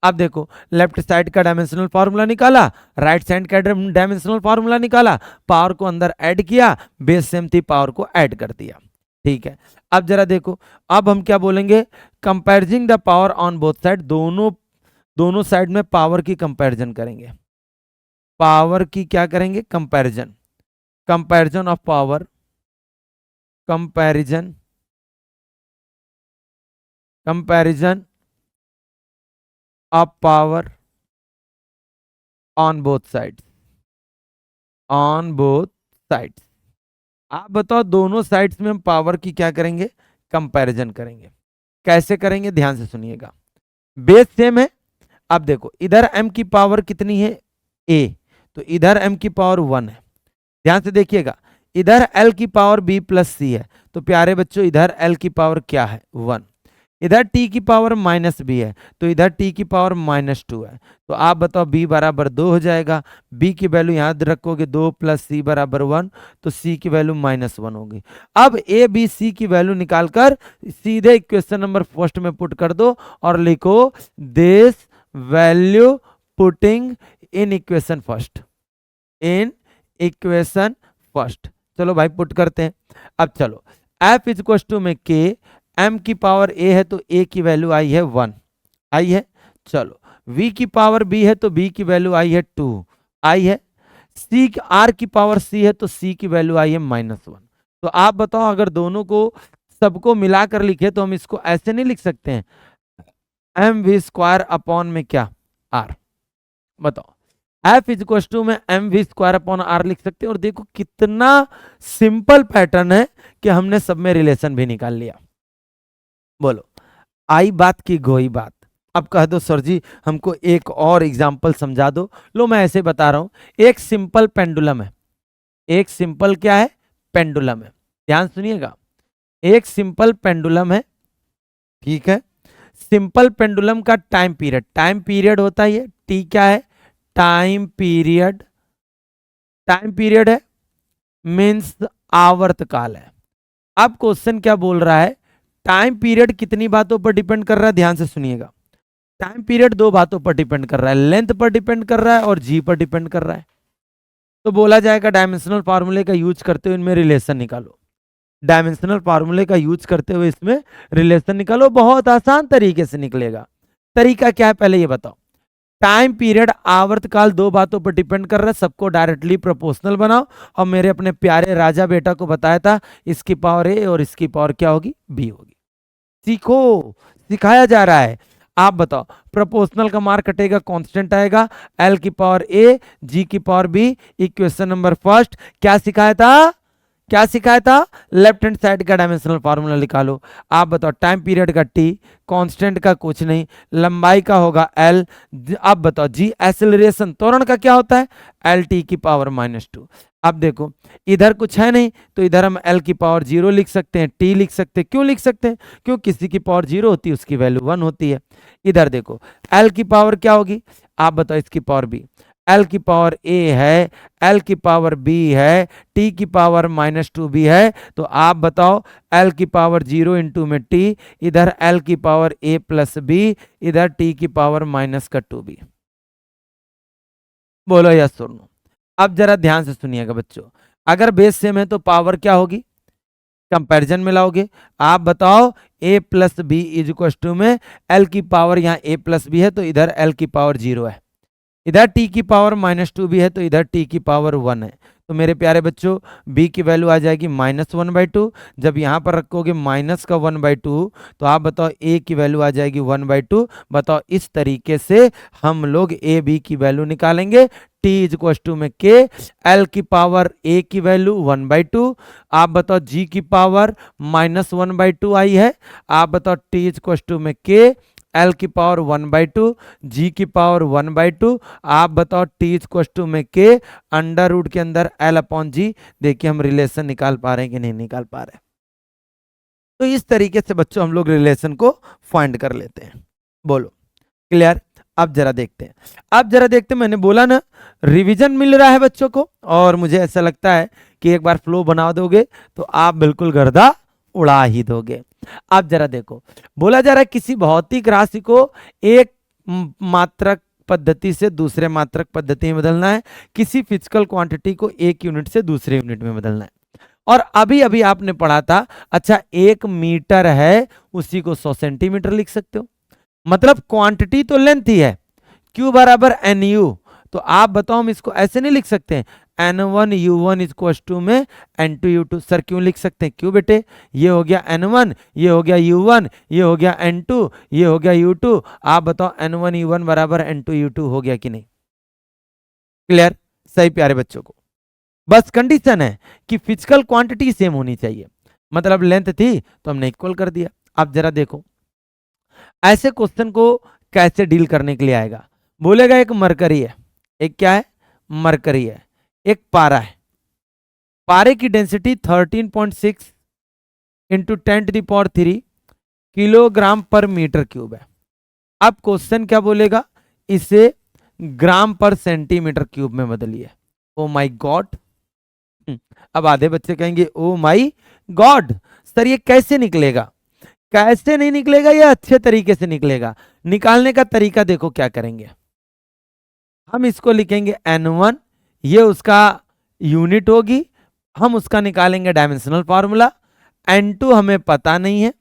अब देखो, लेफ्ट साइड का डायमेंशनल फार्मूला निकाला, राइट साइड का डायमेंशनल फार्मूला निकाला, पावर को अंदर ऐड किया, बेस सेम थी, पावर को ऐड कर दिया। ठीक है, अब जरा देखो, अब हम क्या बोलेंगे, कंपेरिजिंग the power on both side, दोनों साइड में पावर की कंपैरिजन करेंगे। पावर की क्या करेंगे, comparison, comparison of power, comparison of power on both sides, on both sides. आप बताओ, दोनों साइड्स में हम पावर की क्या करेंगे, कंपैरिजन करेंगे। कैसे करेंगे, ध्यान से सुनिएगा। बेस सेम है। अब देखो, इधर m की पावर कितनी है, a, तो इधर m की पावर 1 है। ध्यान से देखिएगा, इधर l की पावर b प्लस c है, तो प्यारे बच्चों इधर l की पावर क्या है, 1। इधर t की पावर -b है, तो इधर t की पावर -2 है। तो आप बताओ b बराबर 2 हो जाएगा। b की वैल्यू याद रखोगे, 2 + c बराबर 1, तो c की वैल्यू -1 होगी। अब a b c की वैल्यू निकालकर सीधे इक्वेशन नंबर फर्स्ट में पुट कर दो और लिखो this value putting in equation first, in equation first. चलो भाई पुट करते हैं। अब चलो, f = में k, m की पावर a है तो a की वैल्यू आई है 1, आई है। चलो, v की पावर b है तो b की वैल्यू आई है 2, आई है। r की पावर c है तो c की वैल्यू आई है -1। तो आप बताओ, अगर दोनों को सबको मिलाकर लिखे तो हम इसको ऐसे नहीं लिख सकते हैं, mv² अपॉन में क्या, r। बताओ, एफ इज इक्वल टू में M V square upon R लिख सकते हैं। और देखो कितना सिंपल पैटर्न है कि हमने सब में रिलेशन भी निकाल लिया। बोलो, आई बात की गोई बात। अब कह दो सर जी हमको एक और एग्जाम्पल समझा दो। लो मैं ऐसे बता रहा हूं, एक सिंपल पेंडुलम है। एक सिंपल क्या है? पेंडुलम है। ध्यान सुनिएगा, एक सिंपल पेंडुलम है, ठीक है। सिंपल पेंडुलम का टाइम पीरियड होता है टी। क्या है? Time period. टाइम पीरियड है मीन्स आवर्त काल है। अब क्वेश्चन क्या बोल रहा है? टाइम पीरियड कितनी बातों पर डिपेंड कर रहा है? ध्यान से सुनिएगा, टाइम पीरियड दो बातों पर डिपेंड कर रहा है, लेंथ पर डिपेंड कर रहा है और जी पर डिपेंड कर रहा है। तो बोला जाएगा डायमेंशनल फार्मूले का यूज करते हुए इनमें रिलेशन निकालो। डायमेंशनल फार्मूले का यूज करते हुए इसमें रिलेशन निकालो। बहुत आसान तरीके से निकलेगा। तरीका क्या है पहले ये बताओ। टाइम पीरियड आवर्तकाल दो बातों पर डिपेंड कर रहा है, सबको डायरेक्टली प्रोपोर्शनल बनाओ। और मेरे अपने प्यारे राजा बेटा को बताया था इसकी पावर ए और इसकी पावर क्या होगी? बी होगी। सीखो, सिखाया जा रहा है। आप बताओ, प्रोपोर्शनल का मार्क कटेगा, कांस्टेंट आएगा, एल की पावर ए जी की power B. Equation number first क्या सिखाया था? क्या सिखाया था? लेफ्ट हैंड साइड का डायमेंशनल फार्मूला निकालो। आप बताओ, टाइम पीरियड का टी, कांस्टेंट का कुछ नहीं, लंबाई का होगा एल। आप बताओ जी एक्सेलरेशन त्वरण का क्या होता है? एल टी की पावर -2। अब देखो इधर कुछ है नहीं तो इधर हम एल की पावर 0 लिख सकते हैं, टी लिख सकते हैं। क्यों लिख सकते हैं? क्यों किसी की पावर 0 होती है उसकी वैल्यू 1 होती है। इधर देखो एल की पावर क्या होगी? आप बताओ, इसकी पावर बी। एल की पावर ए है, एल की पावर बी है, टी की पावर -2 भी है। तो आप बताओ एल की पावर 0 इंटू में टी, इधर एल की पावर ए प्लस बी, इधर टी की पावर -2 बी। बोलो यस और नो। अब जरा ध्यान से सुनिएगा बच्चों, अगर बेस सेम है तो पावर क्या होगी? कंपैरिजन में लाओगे। आप बताओ a plus B is equal to में l की पावर यहाँ a प्लस बी है तो इधर l की पावर 0 है, इधर t की पावर -2 भी है तो इधर t की पावर 1 है। तो मेरे प्यारे बच्चों b की वैल्यू आ जाएगी -1/2। जब यहाँ पर रखोगे -1/2 तो आप बताओ a की वैल्यू आ जाएगी 1/2। बताओ इस तरीके से हम लोग a b की वैल्यू निकालेंगे। t इज इक्वल टू में k, l की पावर a की वैल्यू 1/2। आप बताओ g की पावर -1/2 आई है। आप बताओ t इज इक्वल टू में k, एल की पावर 1/2, जी की पावर 1/2। आप बताओ टी इक्वल टू में के, अंडर रूट के अंदर एल अपॉन जी। देखिए हम रिलेशन निकाल पा रहे हैं कि नहीं निकाल पा रहे हैं। तो इस तरीके से बच्चों हम लोग रिलेशन को फाइंड कर लेते हैं। बोलो क्लियर? अब जरा देखते हैं, अब जरा देखते हैं। मैंने बोला ना रिवीजन मिल रहा है बच्चों को, और मुझे ऐसा लगता है कि एक बार फ्लो बना दोगे तो आप बिल्कुल गर्दा उड़ा ही दोगे। अब जरा देखो, बोला जा रहा है किसी भौतिक राशि को एक मात्रक पद्धति से दूसरे मात्रक पद्धति में बदलना है, किसी फिजिकल क्वांटिटी को एक यूनिट से दूसरे यूनिट में बदलना है। और अभी अभी आपने पढ़ा था, अच्छा 1 मीटर है उसी को 100 सेंटीमीटर लिख सकते हो। मतलब क्वांटिटी तो लेंथ ही है, Q बराबर NU। तो आप बताओ हम इसको ऐसे नहीं लिख सकते हैं N1 U1 इक्वल टू में N2 U2। सर क्यों लिख सकते हैं? क्यों बेटे, ये हो गया N1, ये हो गया U1, ये हो गया N2, ये हो गया U2। आप बताओ N1 U1 बराबर N2 U2 हो गया कि नहीं? क्लियर? सही प्यारे बच्चों को, बस कंडीशन है कि फिजिकल क्वांटिटी सेम होनी चाहिए। मतलब लेंथ थी तो हमने इक्वल कर दिया। अब जरा देखो ऐसे क्वेश्चन को कैसे डील करने के लिए आएगा। बोलेगा एक मरकरी है, एक क्या है? मरकरी है, एक पारा है। पारे की डेंसिटी 13.6 इंटू 10⁻³ किलोग्राम पर मीटर क्यूब है। अब क्वेश्चन क्या बोलेगा? इसे ग्राम पर सेंटीमीटर क्यूब में बदलिए। Oh my God. अब आधे बच्चे कहेंगे ओ माय गॉड सर ये कैसे निकलेगा? कैसे नहीं निकलेगा, ये अच्छे तरीके से निकलेगा। निकालने का तरीका देखो क्या करेंगे। हम इसको लिखेंगे N1, ये उसका यूनिट होगी, हम उसका निकालेंगे डायमेंशनल फार्मूला। N2 हमें पता नहीं है,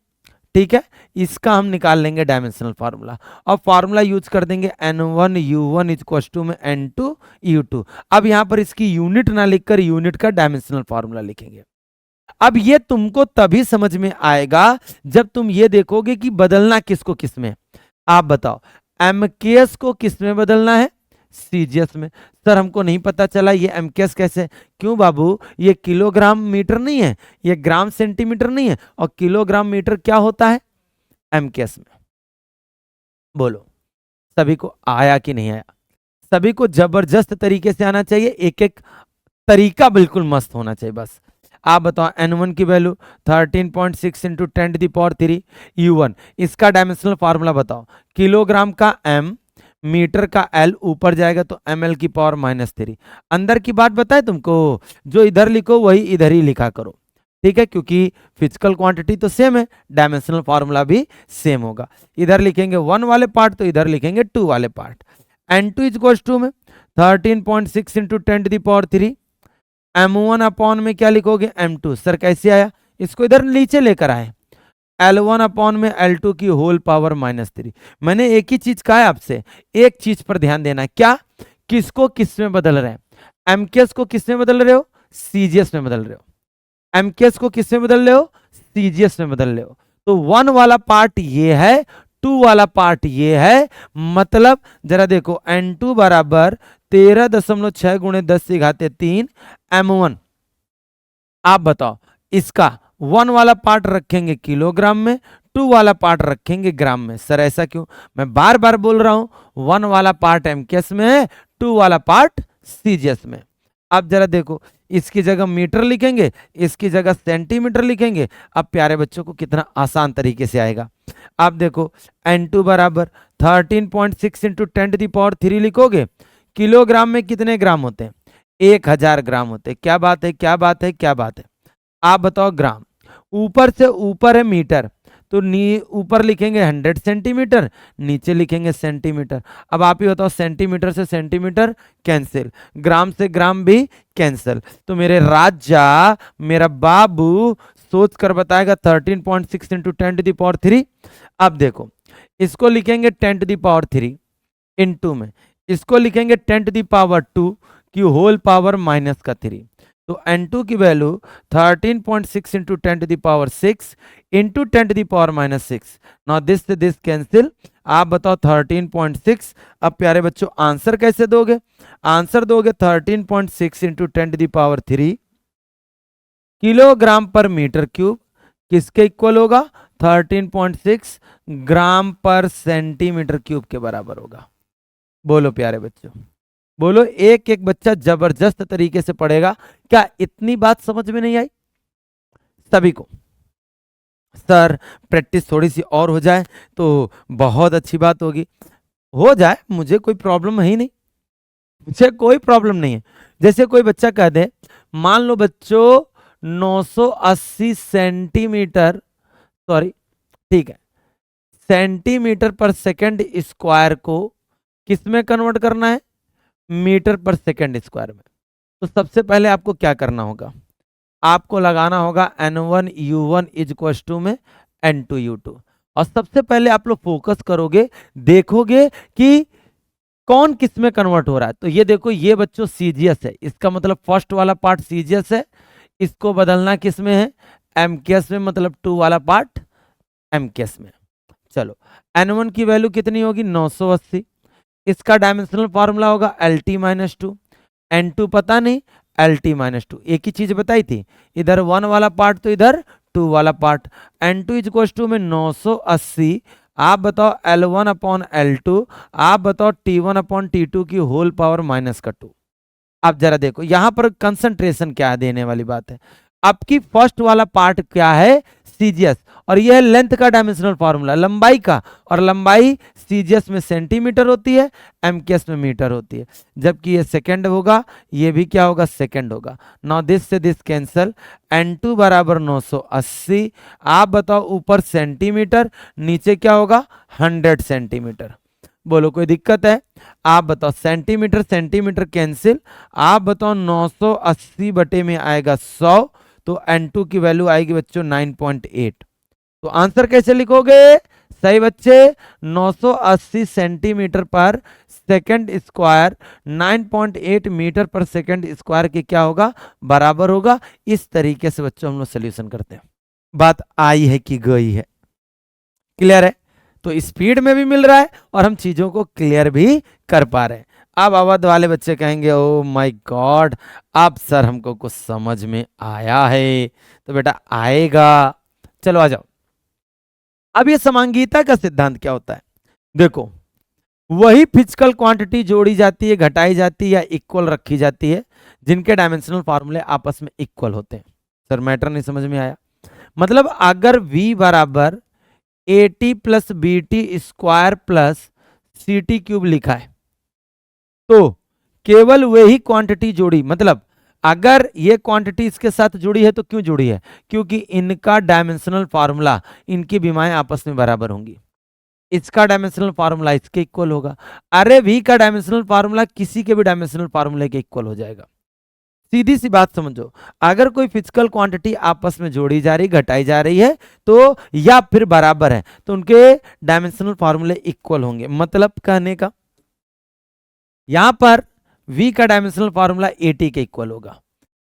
ठीक है, इसका हम निकाल लेंगे डायमेंशनल फार्मूला और फार्मूला यूज कर देंगे N1 U1 इक्वल टू में N2 U2। अब यहां पर इसकी यूनिट ना लिखकर यूनिट का डायमेंशनल फार्मूला लिखेंगे। अब ये तुमको तभी समझ में आएगा जब तुम ये देखोगे कि बदलना किसको किस में। आप बताओ MKS को किस में बदलना है? सीजीएस में। सर हमको नहीं पता चला ये एमकेएस कैसे? क्यों बाबू, ये किलोग्राम मीटर नहीं है, ये ग्राम सेंटीमीटर नहीं है, और किलोग्राम मीटर क्या होता है एमकेएस में। बोलो सभी को आया कि नहीं आया? सभी को जबरदस्त तरीके से आना चाहिए, एक एक तरीका बिल्कुल मस्त होना चाहिए बस। आप बताओ n1 की वैल्यू 13.6 इंटू 10⁻³ U1, इसका डायमेंशनल फार्मूला बताओ। किलोग्राम का m, मीटर का l, ऊपर जाएगा तो ml⁻³ अंदर की बात बताए तुमको, जो इधर लिखो वही इधर ही लिखा करो, ठीक है, क्योंकि फिजिकल क्वांटिटी तो सेम है, डायमेंशनल फार्मूला भी सेम होगा। इधर लिखेंगे 1 वाले पार्ट तो इधर लिखेंगे 2 वाले पार्ट। n2 इक्वल्स टू में 13.6 इंटू 10⁻³ m1 अपॉन में क्या लिखोगे m2। सर कैसे आया? इसको इधर नीचे लेकर आए, L1 अपॉन में L2 की होल पावर -3। मैंने एक ही चीज कहा है आपसे, एक चीज पर ध्यान देना है, क्या? किसको किस में बदल रहे हैं? एमकेएस को किस में बदल रहे हो? सीजीएस में बदल रहे हो। एमकेएस को किस में बदल रहे हो? सीजीएस में बदल रहे हो। तो 1 वाला पार्ट ये है, 2 वाला पार्ट ये है, मतलब जरा देखो n2 बराबर 13.6 गुणे 10⁻³ m1। आप बताओ इसका 1 वाला पार्ट रखेंगे किलोग्राम में, 2 वाला पार्ट रखेंगे ग्राम में। सर ऐसा क्यों? मैं बार बार बोल रहा हूं 1 वाला पार्ट एमकेएस में है, 2 वाला पार्ट सीजीएस में। अब जरा देखो, इसकी जगह मीटर लिखेंगे, इसकी जगह सेंटीमीटर लिखेंगे। अब प्यारे बच्चों को कितना आसान तरीके से आएगा। आप देखो n2 बराबर 13.6 इंटू 10⁻³ लिखोगे, किलोग्राम में कितने ग्राम होते हैं? 1000 ग्राम होते हैं। क्या बात है, क्या बात है, क्या बात है? आप बताओ ग्राम, ऊपर से ऊपर है मीटर, तो ऊपर लिखेंगे 100 सेंटीमीटर, नीचे लिखेंगे सेंटीमीटर। अब आप ही बताओ, सेंटीमीटर से सेंटीमीटर कैंसिल, ग्राम से ग्राम भी कैंसिल, तो मेरे राजा, मेरा बाबू सोच कर बताएगा 13.6 इंटू 10⁻³। अब देखो इसको लिखेंगे 10⁻³ इंटू में, इसको लिखेंगे 10⁻² की होल पावर -3। तो n2 की value 13.6 into 10⁻6 into 10⁻⁻6। Now this से दिस कैंसिल। आप बताओ 13.6। अब प्यारे बच्चों आंसर कैसे दोगे? आंसर दोगे 13.6 इंटू 10⁻³ किलोग्राम पर मीटर क्यूब, किसके इक्वल होगा? 13.6 ग्राम पर सेंटीमीटर क्यूब के बराबर होगा। बोलो प्यारे बच्चों, बोलो, एक एक बच्चा जबरदस्त तरीके से पढ़ेगा। क्या इतनी बात समझ में नहीं आई सभी को? सर प्रैक्टिस थोड़ी सी और हो जाए तो बहुत अच्छी बात होगी। हो जाए, मुझे कोई प्रॉब्लम है ही नहीं, मुझे कोई प्रॉब्लम नहीं है। जैसे कोई बच्चा कह दे, मान लो बच्चों 980 सेंटीमीटर, सॉरी ठीक है, सेंटीमीटर पर सेकंड स्क्वायर को किस में कन्वर्ट करना है? मीटर पर सेकंड स्क्वायर में। तो सबसे पहले आपको क्या करना होगा? आपको लगाना होगा n1 u1 इक्वल टू में n2 u2, और सबसे पहले आप लोग फोकस करोगे, देखोगे कि कौन किस में कन्वर्ट हो रहा है। तो ये देखो, ये बच्चों सीजीएस है, इसका मतलब फर्स्ट वाला पार्ट सीजीएस है, इसको बदलना किस में है? एमकेएस में, मतलब 2 वाला पार्ट एमकेएस में। चलो n1 की वैल्यू कितनी होगी? 980। इसका डायमेंशनल फार्मूला होगा LT-2। n2 पता नहीं, LT-2। एक ही चीज बताई थी, इधर 1 वाला पार्ट तो इधर 2 वाला पार्ट। n2 इक्वल टू में 980। आप बताओ L1 अपॉन L2, आप बताओ T1 अपॉन T2 की होल पावर -2। अब जरा देखो यहां पर कंसंट्रेशन क्या है, देने वाली बात है। आपकी फर्स्ट वाला पार्ट क्या है? सीजीएस, और यह है लेंथ का डायमेंशनल फार्मूला, लंबाई का, और लंबाई सीजीएस में सेंटीमीटर होती है, एमकेएस में मीटर होती है। जबकि ये सेकंड होगा, ये भी क्या होगा? सेकंड होगा। नाउ दिस से दिस कैंसल, n2 बराबर 980। आप बताओ ऊपर सेंटीमीटर, नीचे क्या होगा? 100 सेंटीमीटर। बोलो कोई दिक्कत है? आप बताओ, सेंटीमीटर सेंटीमीटर कैंसिल। आप बताओ 980 बटे में आएगा 100, तो n2 की वैल्यू आएगी बच्चों 9.8। तो आंसर कैसे लिखोगे सही बच्चे? 980 सेंटीमीटर पर सेकंड स्क्वायर 9.8 मीटर पर सेकंड स्क्वायर के क्या होगा? बराबर होगा। इस तरीके से बच्चों हम लोग सोल्यूशन करते हैं। बात आई है कि गई है? क्लियर है? तो स्पीड में भी मिल रहा है और हम चीजों को क्लियर भी कर पा रहे हैं। अब अवध वाले बच्चे कहेंगे ओ माय गॉड, अब सर हमको कुछ समझ में आया है। तो बेटा आएगा, चलो आ जाओ। अब ये समांगीता का सिद्धांत क्या होता है? देखो, वही फिजिकल क्वांटिटी जोड़ी जाती है, घटाई जाती है या इक्वल रखी जाती है जिनके डायमेंशनल फार्मूले आपस में इक्वल होते हैं। सर मैटर नहीं समझ में आया? मतलब अगर v बराबर A T plus B T square plus C T cube लिखा है, तो केवल वही क्वांटिटी जोड़ी, मतलब अगर ये क्वांटिटी इसके साथ जुड़ी है तो क्यों जुड़ी है? क्योंकि इनका डायमेंशनल फार्मूला, इनकी विमाएं आपस में बराबर होंगी। इसका डायमेंशनल फार्मूला इसके इक्वल होगा। अरे v का डायमेंशनल फार्मूला किसी के भी डायमेंशनल फार्मूले के इक्वल हो जाएगा। सीधी सी बात समझो, अगर कोई फिजिकल क्वांटिटी आपस में जोड़ी जा रही, घटाई जा रही है तो या फिर बराबर है, तो उनके डायमेंशनल फार्मूले इक्वल होंगे। मतलब कहने का, यहां पर v का डायमेंशनल फार्मूला ए टी के इक्वल होगा,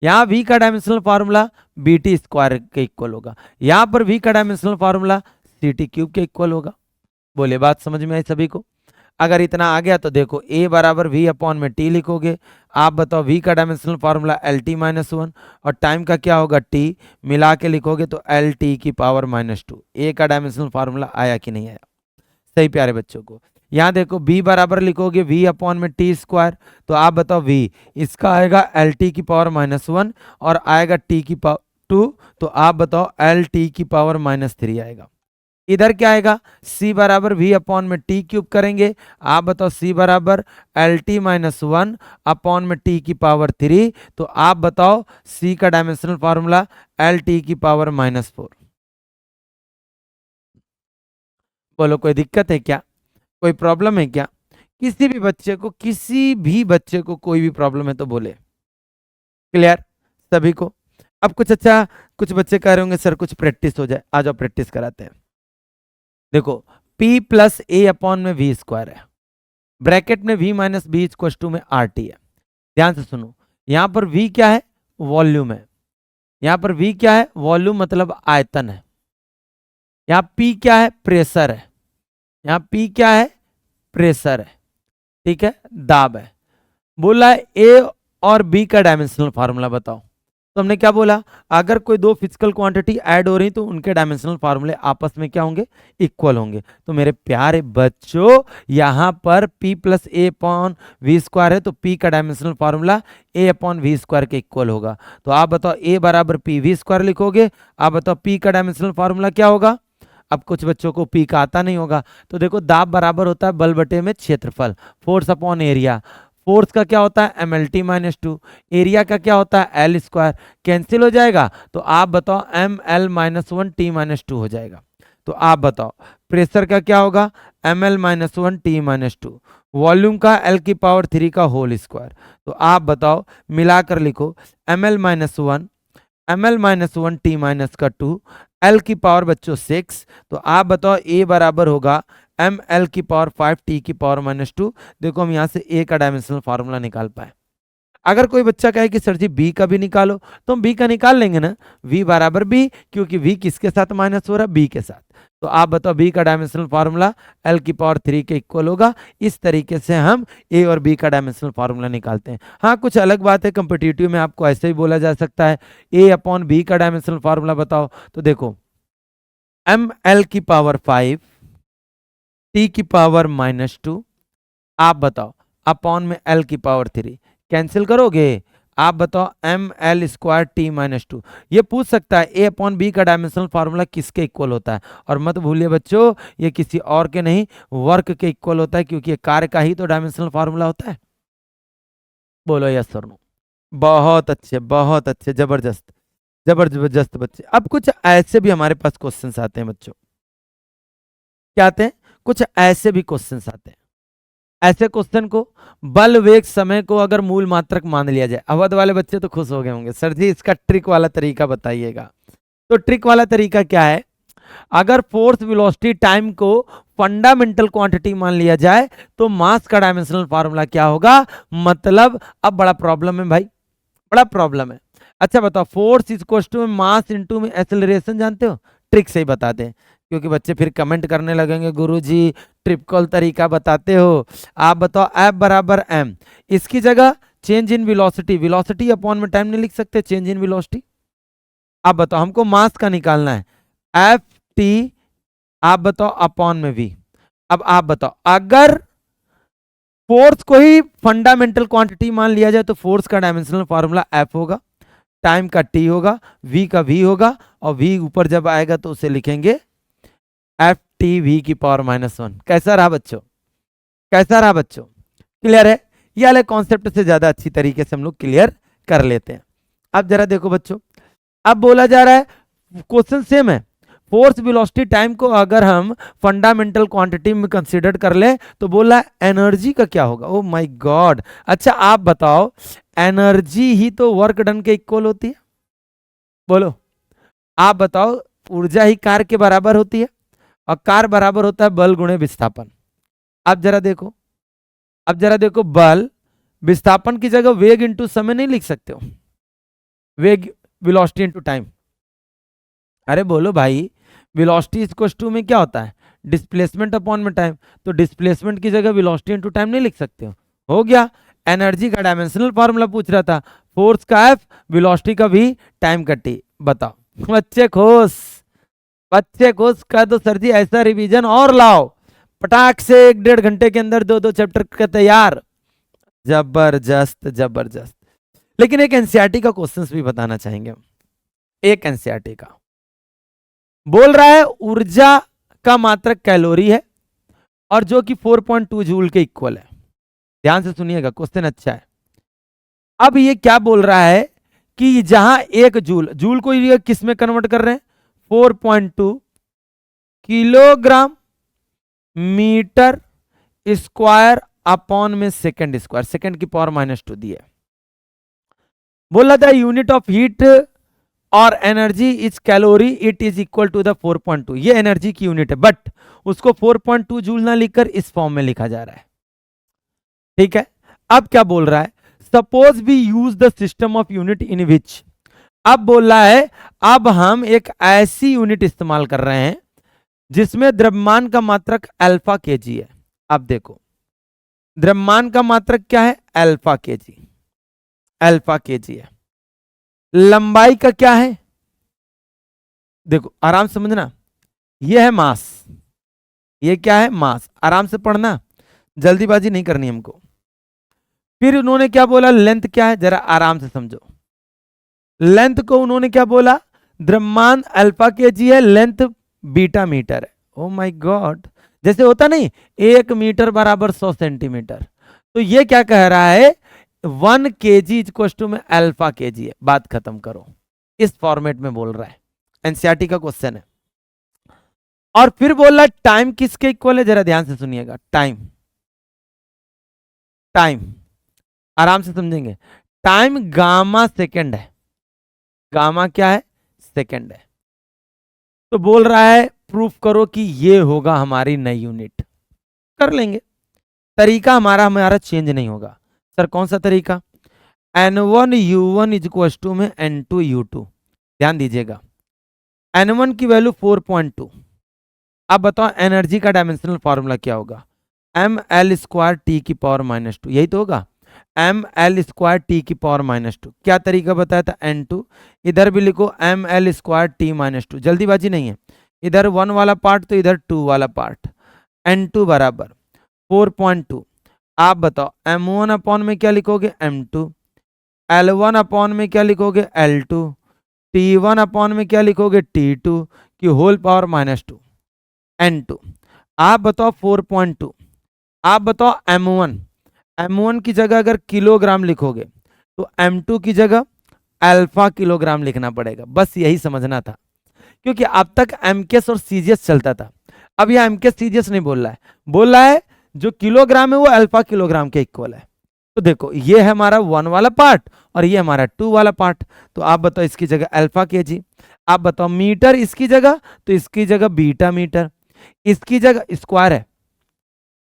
यहां v का dimensional formula B T square के इक्वल होगा, यहां पर v का dimensional formula C T cube के इक्वल होगा। बोले बात समझ में आई सभी को? अगर इतना आ गया तो देखो a बराबर v अपॉन में t लिखोगे। आप बताओ v का dimensional formula L T minus one और टाइम का क्या होगा t, मिला के लिखोगे तो एल टी की पावर माइनस टू। ए का डायमेंशनल फार्मूला आया कि नहीं आया? सही प्यारे बच्चों को, यहाँ देखो b बराबर लिखोगे v अपॉन में टी स्क्वायर, तो आप बताओ v, इसका आएगा एल टी की पावर माइनस वन और आएगा t की पावर टू, तो आप बताओ एल टी की पावर माइनस थ्री आएगा। इधर क्या आएगा? c बराबर v अपॉन में टी क्यूब करेंगे, आप बताओ c बराबर L T minus one upon में t की पावर थ्री, तो आप बताओ c का डायमेंशनल फार्मूला एल टी की पावर माइनस फोर। बोलो कोई दिक्कत है क्या? कोई प्रॉब्लम है क्या? किसी भी बच्चे को कोई भी प्रॉब्लम है तो बोले। क्लियर सभी को? अब कुछ अच्छा, कुछ बच्चे कह रहे होंगे सर कुछ प्रैक्टिस हो जाए, आ जाओ प्रैक्टिस कराते हैं। देखो p प्लस ए अपॉन में वी स्क्वायर है, ब्रैकेट में v minus B equal to में आर टी है। ध्यान से सुनो, यहां पर v क्या है? वॉल्यूम है। यहां पर v क्या है? वॉल्यूम मतलब आयतन है। यहां p क्या है? प्रेशर है। यहां p क्या है? प्रेशर है। ठीक है, दाब है। बोला है a और b का डायमेंशनल फार्मूला बताओ। तो हमने क्या बोला? अगर कोई दो फिजिकल क्वांटिटी ऐड हो रही तो उनके डायमेंशनल फार्मूले आपस में क्या होंगे? इक्वल होंगे। तो मेरे प्यारे बच्चों, यहां पर p plus A upon V square है, तो p का dimensional formula a upon V square के इक्वल होगा। तो आप बताओ a बराबर p वी स्क्वायर लिखोगे, आप बताओ p का डायमेंशनल फार्मूला क्या होगा? अब कुछ बच्चों को p का आता नहीं होगा, तो देखो दाब बराबर होता है बल बटे में क्षेत्रफल, फोर्स अपॉन एरिया। फोर्स का क्या होता है? M L T minus two, area का क्या होता है? L square. कैंसिल हो जाएगा, तो आप बताओ M L minus one T minus two हो जाएगा। तो आप बताओ प्रेशर का क्या होगा? M L minus one T minus two, volume का एल की पावर थ्री का होल स्क्वायर। तो आप बताओ मिलाकर लिखो M L minus one, M L minus one T minus का टू, एल की पावर बच्चों सिक्स। तो आप बताओ ए बराबर होगा एम एल की पावर फाइव टी की पावर माइनस टू। देखो हम यहाँ से ए का डायमेंशनल फार्मूला निकाल पाए। अगर कोई बच्चा कहे कि सर जी बी का भी निकालो, तो हम बी का निकाल लेंगे ना, v बराबर बी, क्योंकि v किसके साथ माइनस हो रहा है? b के साथ। तो आप बताओ b का डायमेंशनल फार्मूला l की पावर थ्री के इक्वल होगा। इस तरीके से हम a और b का डायमेंशनल फार्मूला निकालते हैं। हाँ कुछ अलग बात है, कंपिटिटिव में आपको ऐसे ही बोला जा सकता है a अपॉन b का डायमेंशनल फार्मूला बताओ। तो देखो एम एल की पावर फाइव, टी की पावर माइनस टू, आप बताओ अपॉन में l की पावर थ्री, कैंसिल करोगे, आप बताओ M L square T minus two. ये पूछ सकता है ए अपॉन बी का डायमेंशनल फार्मूला किसके इक्वल होता है? और मत भूलिए बच्चों, ये किसी और के नहीं, वर्क के इक्वल होता है, क्योंकि ये कार्य का ही तो डायमेंशनल फार्मूला होता है। बोलो यस सर नो? बहुत अच्छे, बहुत अच्छे, जबरदस्त जबरदस्त बच्चे। अब कुछ ऐसे भी हमारे पास क्वेश्चंस आते हैं बच्चों। क्या आते हैं? कुछ ऐसे भी क्वेश्चंस आते हैं। ऐसे क्वेश्चन को बल वेग समय को अगर मूल मात्रक मान लिया जाए, अवध वाले बच्चे तो खुश हो गए होंगे, सर जी इसका ट्रिक वाला तरीका बताइएगा। तो ट्रिक वाला तरीका क्या है? अगर फोर्स वेलोसिटी टाइम को फंडामेंटल क्वांटिटी मान लिया जाए तो मास का डायमेंशनल फार्मूला क्या होगा? मतलब अब बड़ा प्रॉब्लम है भाई, बड़ा प्रॉब्लम है। अच्छा बताओ, force equal to mass into में एक्सेलरेशन जानते हो? ट्रिक से ही बताते हैं, क्योंकि बच्चे फिर कमेंट करने लगेंगे गुरुजी ट्रिपल तरीका बताते हो। आप बताओ F बराबर m, इसकी जगह change in velocity, velocity upon में टाइम नहीं लिख सकते, चेंज इन वेलोसिटी। आप बताओ हमको मास का निकालना है, एफ टी आप बताओ अपॉन में v। अब आप बताओ अगर फोर्स को ही फंडामेंटल क्वांटिटी मान लिया जाए तो फोर्स का डायमेंशनल फॉर्मूला F होगा, टाइम का T होगा, V का V होगा, और V ऊपर जब आएगा तो उसे लिखेंगे FTV की पावर -1। कैसा रहा बच्चों, कैसा रहा बच्चों, क्लियर है? ये वाले कॉन्सेप्ट से ज्यादा अच्छी तरीके से हम लोग क्लियर कर लेते हैं। अब जरा देखो बच्चों, अब बोला जा रहा है, क्वेश्चन सेम है, फोर्स वेलोसिटी टाइम को अगर हम फंडामेंटल क्वांटिटी में कंसीडर कर ले तो बोला एनर्जी का क्या होगा। ओ माय गॉड, अच्छा आप बताओ एनर्जी ही तो वर्क डन के इक्वल होती है, बोलो आप बताओ, ऊर्जा ही कार्य के बराबर होती है, और कार्य बराबर होता है बल गुणे विस्थापन। अब जरा देखो, अब जरा देखो, बल विस्थापन की जगह वेग इंटू समय नहीं लिख सकते हो, वेग वेलोसिटी इंटू टाइम। अरे बोलो भाई, वेलोसिटी इक्वल्स टू में क्या होता है, डिस्प्लेसमेंट अपॉन में टाइम, तो डिस्प्लेसमेंट की जगह वेलोसिटी इनटू टाइम नहीं लिख सकते हो गया। एनर्जी का डायमेंशनल फार्मूला पूछ रहा था, फोर्स का एफ, वेलोसिटी का भी, टाइम का टी। बताओ बच्चे खुश, बच्चे खुश कर दो सर जी, ऐसा रिवीजन और लाओ, पटाख से 1-1.5 घंटे के अंदर 2-2 चैप्टर का तैयार। जबरदस्त जबरदस्त। लेकिन एक एनसीईआरटी का क्वेश्चंस भी बताना चाहेंगे हम, एक एनसीईआरटी का बोल रहा है ऊर्जा का मात्रक कैलोरी है और जो कि 4.2 जूल के इक्वल है। ध्यान से सुनिएगा, क्वेश्चन अच्छा है। अब ये क्या बोल रहा है कि जहां 1 जूल, जूल को ये किस में कन्वर्ट कर रहे हैं, 4.2 किलोग्राम मीटर स्क्वायर अपॉन में सेकंड स्क्वायर, सेकंड की पावर -2 दी है। बोला था यूनिट ऑफ हीट और energy is calorie, it is equal to the 4.2, ये एनर्जी की यूनिट है, बट उसको 4.2 जूल ना लिखकर इस फॉर्म में लिखा जा रहा है। ठीक है, अब क्या बोल रहा है, suppose we use the system of unit in which, अब बोल रहा है अब हम एक ऐसी यूनिट इस्तेमाल कर रहे हैं जिसमें द्रव्यमान का मात्रक अल्फा केजी है। अब देखो द्रव्यमान का मात्रक क्या है, अल्फा केजी, अल्फा केजी है। लंबाई का क्या है, देखो आराम से समझना, यह है मास, ये क्या है मास, आराम से पढ़ना, जल्दीबाजी नहीं करनी हमको। फिर उन्होंने क्या बोला, लेंथ क्या है, जरा आराम से समझो। लेंथ को उन्होंने क्या बोला, द्रव्यमान अल्फा केजी है, लेंथ बीटा मीटर है। ओ माय गॉड, जैसे होता नहीं 1 मीटर बराबर 100 सेंटीमीटर, तो ये क्या कह रहा है 1 केजी इक्वल टू में अल्फा केजी है, बात खत्म करो। इस फॉर्मेट में बोल रहा है, एनसीईआरटी का क्वेश्चन है। और फिर बोल रहा है टाइम किसके इक्वल है, जरा ध्यान से सुनिएगा, टाइम, टाइम आराम से समझेंगे, टाइम गामा सेकंड है, गामा क्या है, सेकंड है। तो बोल रहा है प्रूफ करो कि ये होगा हमारी नई यूनिट, कर लेंगे, तरीका हमारा चेंज नहीं होगा। सर कौन सा तरीका, N1 U1 इक्वल टू में N2 U2, ध्यान दीजिएगा, N1 की वैल्यू 4.2। अब बताओ एनर्जी का डायमेंशनल फॉर्मूला क्या होगा, ml² T की पावर -2, यही तो होगा, ml² T की पावर -2। क्या तरीका बताया था, N2, इधर भी लिखो ml² T -2, जल्दीबाजी नहीं है, इधर 1 वाला पार्ट तो इधर 2 वाला पार्ट, N2 बराबर 4.2। आप बताओ M1 अपॉन में क्या लिखोगे, M2, L1 अपॉन में क्या लिखोगे, L2, T1 अपॉन में क्या लिखोगे, T2 की होल पावर -2, N2। आप बताओ 4.2, आप बताओ M1, M1 की जगह अगर किलोग्राम लिखोगे तो M2 की जगह अल्फा किलोग्राम लिखना पड़ेगा, बस यही समझना था, क्योंकि अब तक एमकेएस और सीजीएस चलता था, अब यह एमकेएस सीजीएस नहीं बोल रहा है, बोल रहा है जो किलोग्राम है वो अल्फा किलोग्राम के इक्वल है। तो देखो ये है हमारा 1 वाला पार्ट और ये हमारा 2 वाला पार्ट, तो आप बताओ इसकी जगह अल्फा केजी, आप बताओ मीटर इसकी जगह, तो इसकी जगह बीटा मीटर, इसकी जगह स्क्वायर है,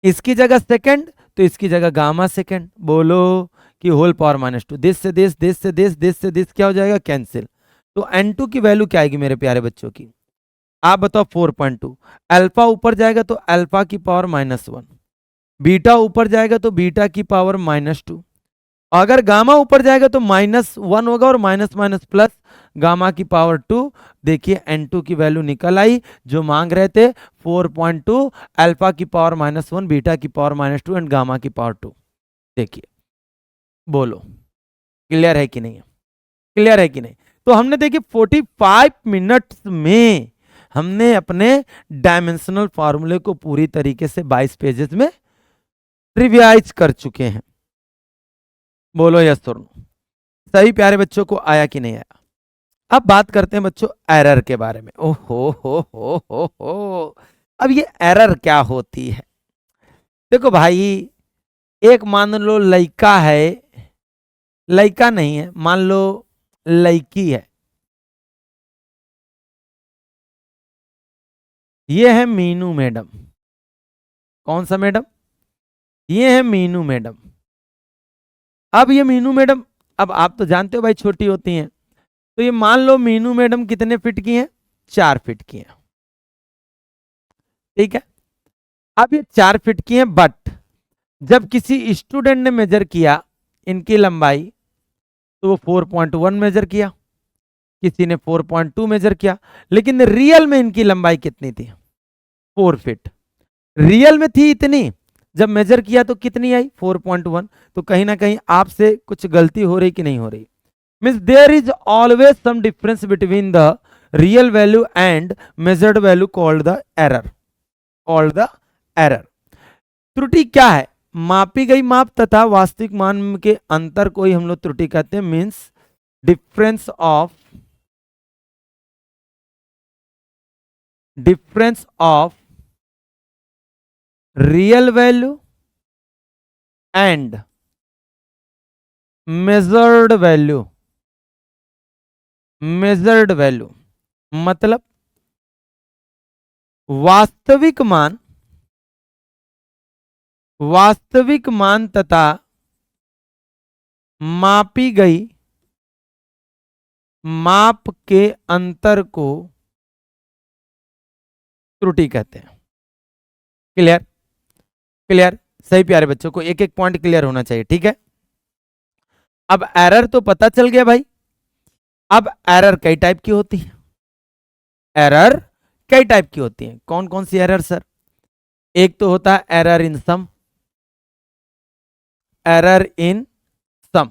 इसकी जगह सेकंड, तो इसकी जगह गामा सेकंड। बोलो कि होल पावर -2, दिस से दिस, दिस से दिस, दिस से दिस क्या हो जाएगा, कैंसिल। तो N2 की वैल्यू क्या आएगी मेरे प्यारे बच्चों की, आप बताओ 4.2। अल्फा ऊपर जाएगा तो अल्फा की पावर -1, बीटा ऊपर जाएगा तो बीटा की पावर -2, अगर गामा ऊपर जाएगा तो -1 होगा और माइनस माइनस प्लस गामा की पावर 2। देखिए n2 की वैल्यू निकल आई जो मांग रहे थे 4.2, अल्फा की पावर -1, बीटा की पावर -2 एंड गामा की पावर 2। देखिए, बोलो क्लियर है कि नहीं है? क्लियर है कि नहीं? तो हमने देखिए 45 मिनट्स में हमने अपने डायमेंशनल फार्मूले को पूरी तरीके से 22 पेजेस में रिवाइज कर चुके हैं। बोलो यस और नो। सही प्यारे बच्चों को आया कि नहीं आया? अब बात करते हैं बच्चों एरर के बारे में। ओहो हो। अब ये एरर क्या होती है? देखो भाई, एक मान लो लड़का है, लड़का नहीं है, मान लो लड़की है। ये है मीनू मैडम। कौन सा मैडम? ये है मीनू मैडम। अब ये मीनू मैडम, अब आप तो जानते हो भाई छोटी होती हैं, तो ये मान लो मीनू मैडम कितने फीट की हैं? 4 फीट की हैं। ठीक है, अब ये 4 फीट की हैं, बट जब किसी स्टूडेंट ने मेजर किया इनकी लंबाई तो वो 4.1 मेजर किया, किसी ने 4.2 मेजर किया, लेकिन रियल में इनकी लंबाई कितनी थी? 4 फीट। रियल में थी इतनी, जब मेजर किया तो कितनी आई? 4.1। तो कहीं ना कहीं आपसे कुछ गलती हो रही कि नहीं हो रही? Means there is always some difference between the real value and measured value called the error. Called the error. त्रुटि क्या है? मापी गई माप तथा वास्तविक मान के अंतर को ही हम लोग त्रुटि कहते हैं। Means difference of real value and measured value. Measured value मतलब वास्तविक मान, वास्तविक मान तथा मापी गई माप के अंतर को त्रुटि कहते हैं। क्लियर? क्लियर? सही प्यारे बच्चों को एक एक पॉइंट क्लियर होना चाहिए। ठीक है, अब एरर तो पता चल गया भाई। अब एरर कई टाइप की होती है। एरर कई टाइप की होती है। कौन कौन सी एरर सर? एक तो होता है error in some. Error in सम।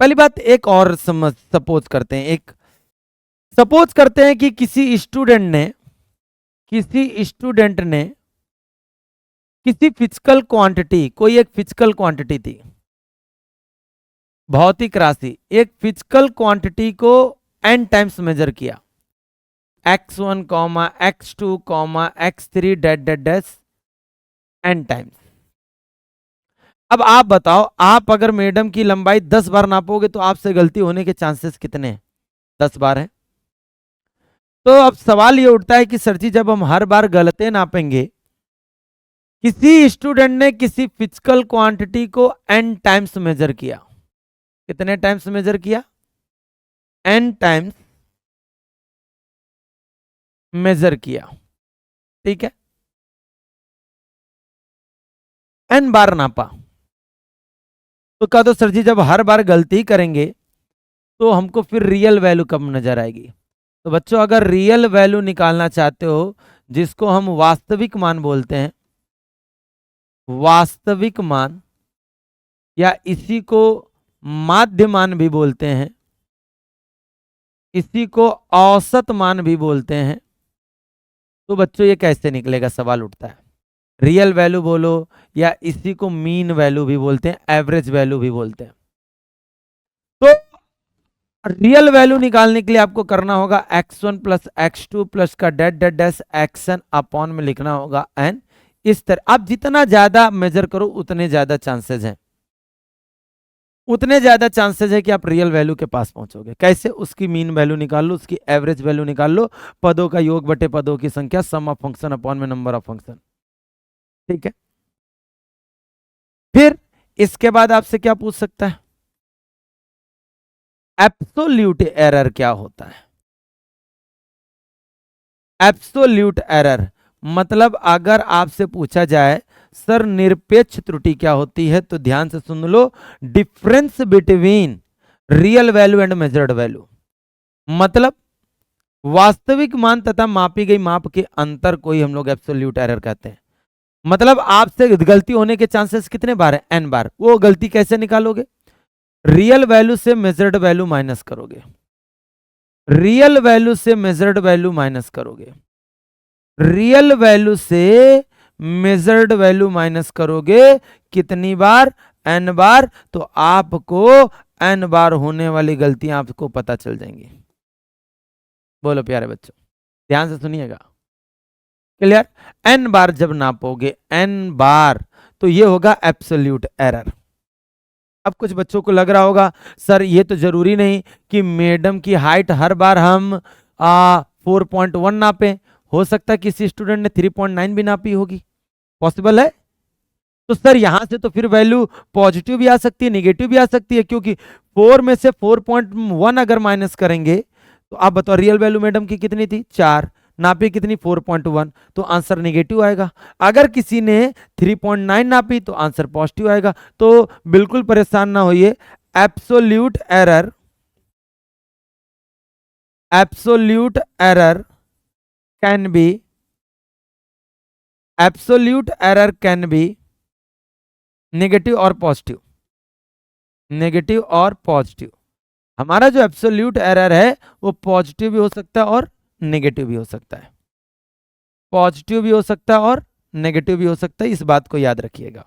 पहली बात एक और समझ, सपोज करते हैं, एक सपोज करते हैं कि किसी स्टूडेंट ने किसी फिजिकल क्वांटिटी, कोई एक फिजिकल क्वांटिटी थी, भौतिक राशि, एक फिजिकल क्वांटिटी को n टाइम्स मेजर किया, x1, x2, x3 that that dash n times. अब आप बताओ, आप अगर मैडम की लंबाई 10 बार नापोगे तो आपसे गलती होने के चांसेस कितने हैं? 10 बार है। तो अब सवाल ये उठता है कि सर जी, जब हम हर बार गलते नापेंगे, किसी स्टूडेंट ने किसी फिजिकल क्वांटिटी को n टाइम्स मेजर किया, कितने टाइम्स मेजर किया? n टाइम्स मेजर किया। ठीक है, n बार नापा। तो कहा तो सर जी, जब हर बार गलती करेंगे तो हमको फिर रियल वैल्यू कब नजर आएगी? तो बच्चों, अगर रियल वैल्यू निकालना चाहते हो, जिसको हम वास्तविक मान बोलते हैं, वास्तविक मान, या इसी को माध्य मान भी बोलते हैं, इसी को औसत मान भी बोलते हैं, तो बच्चों ये कैसे निकलेगा? सवाल उठता है। रियल वैल्यू बोलो या इसी को मीन वैल्यू भी बोलते हैं, एवरेज वैल्यू भी बोलते हैं। तो रियल वैल्यू निकालने के लिए आपको करना होगा x1 प्लस x2 प्लस का डेट डेट डैश एक्सन अपॉन में लिखना होगा n। इस तरह आप जितना ज्यादा मेजर करो उतने ज्यादा चांसेस हैं, उतने ज्यादा चांसेस है कि आप रियल वैल्यू के पास पहुंचोगे। कैसे? उसकी मीन वैल्यू निकाल लो, उसकी एवरेज वैल्यू निकाल लो, पदों का योग बटे पदों की संख्या, सम ऑफ फंक्शन अपॉन में नंबर ऑफ फंक्शन। ठीक है, फिर इसके बाद आपसे क्या पूछ सकता है? एब्सोल्यूट एरर क्या होता है? एब्सोल्यूट एरर मतलब अगर आपसे पूछा जाए सर निरपेक्ष त्रुटि क्या होती है, तो ध्यान से सुन लो, difference between real value and measured value, मतलब वास्तविक मान तथा मापी गई माप के अंतर को ही हम लोग एब्सोल्यूट एरर कहते हैं। मतलब आपसे गलती होने के चांसेस कितने बार है, एन बार। वो गलती कैसे निकालोगे, रियल वैल्यू से मेजर्ड वैल्यू माइनस करोगे, रियल वैल्यू से मेजर्ड वैल्यू माइनस करोगे, रियल वैल्यू से मेजर्ड वैल्यू माइनस करोगे, कितनी बार, एन बार। तो आपको एन बार होने वाली गलतियां आपको पता चल जाएंगी। बोलो प्यारे बच्चों, ध्यान से सुनिएगा, क्लियर। एन बार जब नापोगे, एन बार, तो ये होगा एब्सोल्यूट एरर। अब कुछ बच्चों को लग रहा होगा सर ये तो जरूरी नहीं कि मैडम की हाइट हर बार हम 4.1 नापे, हो सकता है किसी स्टूडेंट ने 3.9 भी नापी होगी, पॉसिबल है। तो सर यहां से तो फिर वैल्यू पॉजिटिव भी आ सकती है, निगेटिव भी आ सकती है, क्योंकि 4 में से 4.1 अगर माइनस करेंगे तो आप बताओ रियल वैल्यू मैडम की कितनी थी, 4, नापी कितनी 4.1, तो आंसर नेगेटिव आएगा। अगर किसी ने 3.9 नापी तो आंसर पॉजिटिव आएगा। तो बिल्कुल परेशान ना होइए, absolute error, absolute error can be, absolute error can be negative और पॉजिटिव, नेगेटिव और पॉजिटिव। हमारा जो एब्सोल्यूट एरर है वो पॉजिटिव भी हो सकता है और नेगेटिव भी हो सकता है, पॉजिटिव भी हो सकता है और नेगेटिव भी हो सकता है, इस बात को याद रखिएगा।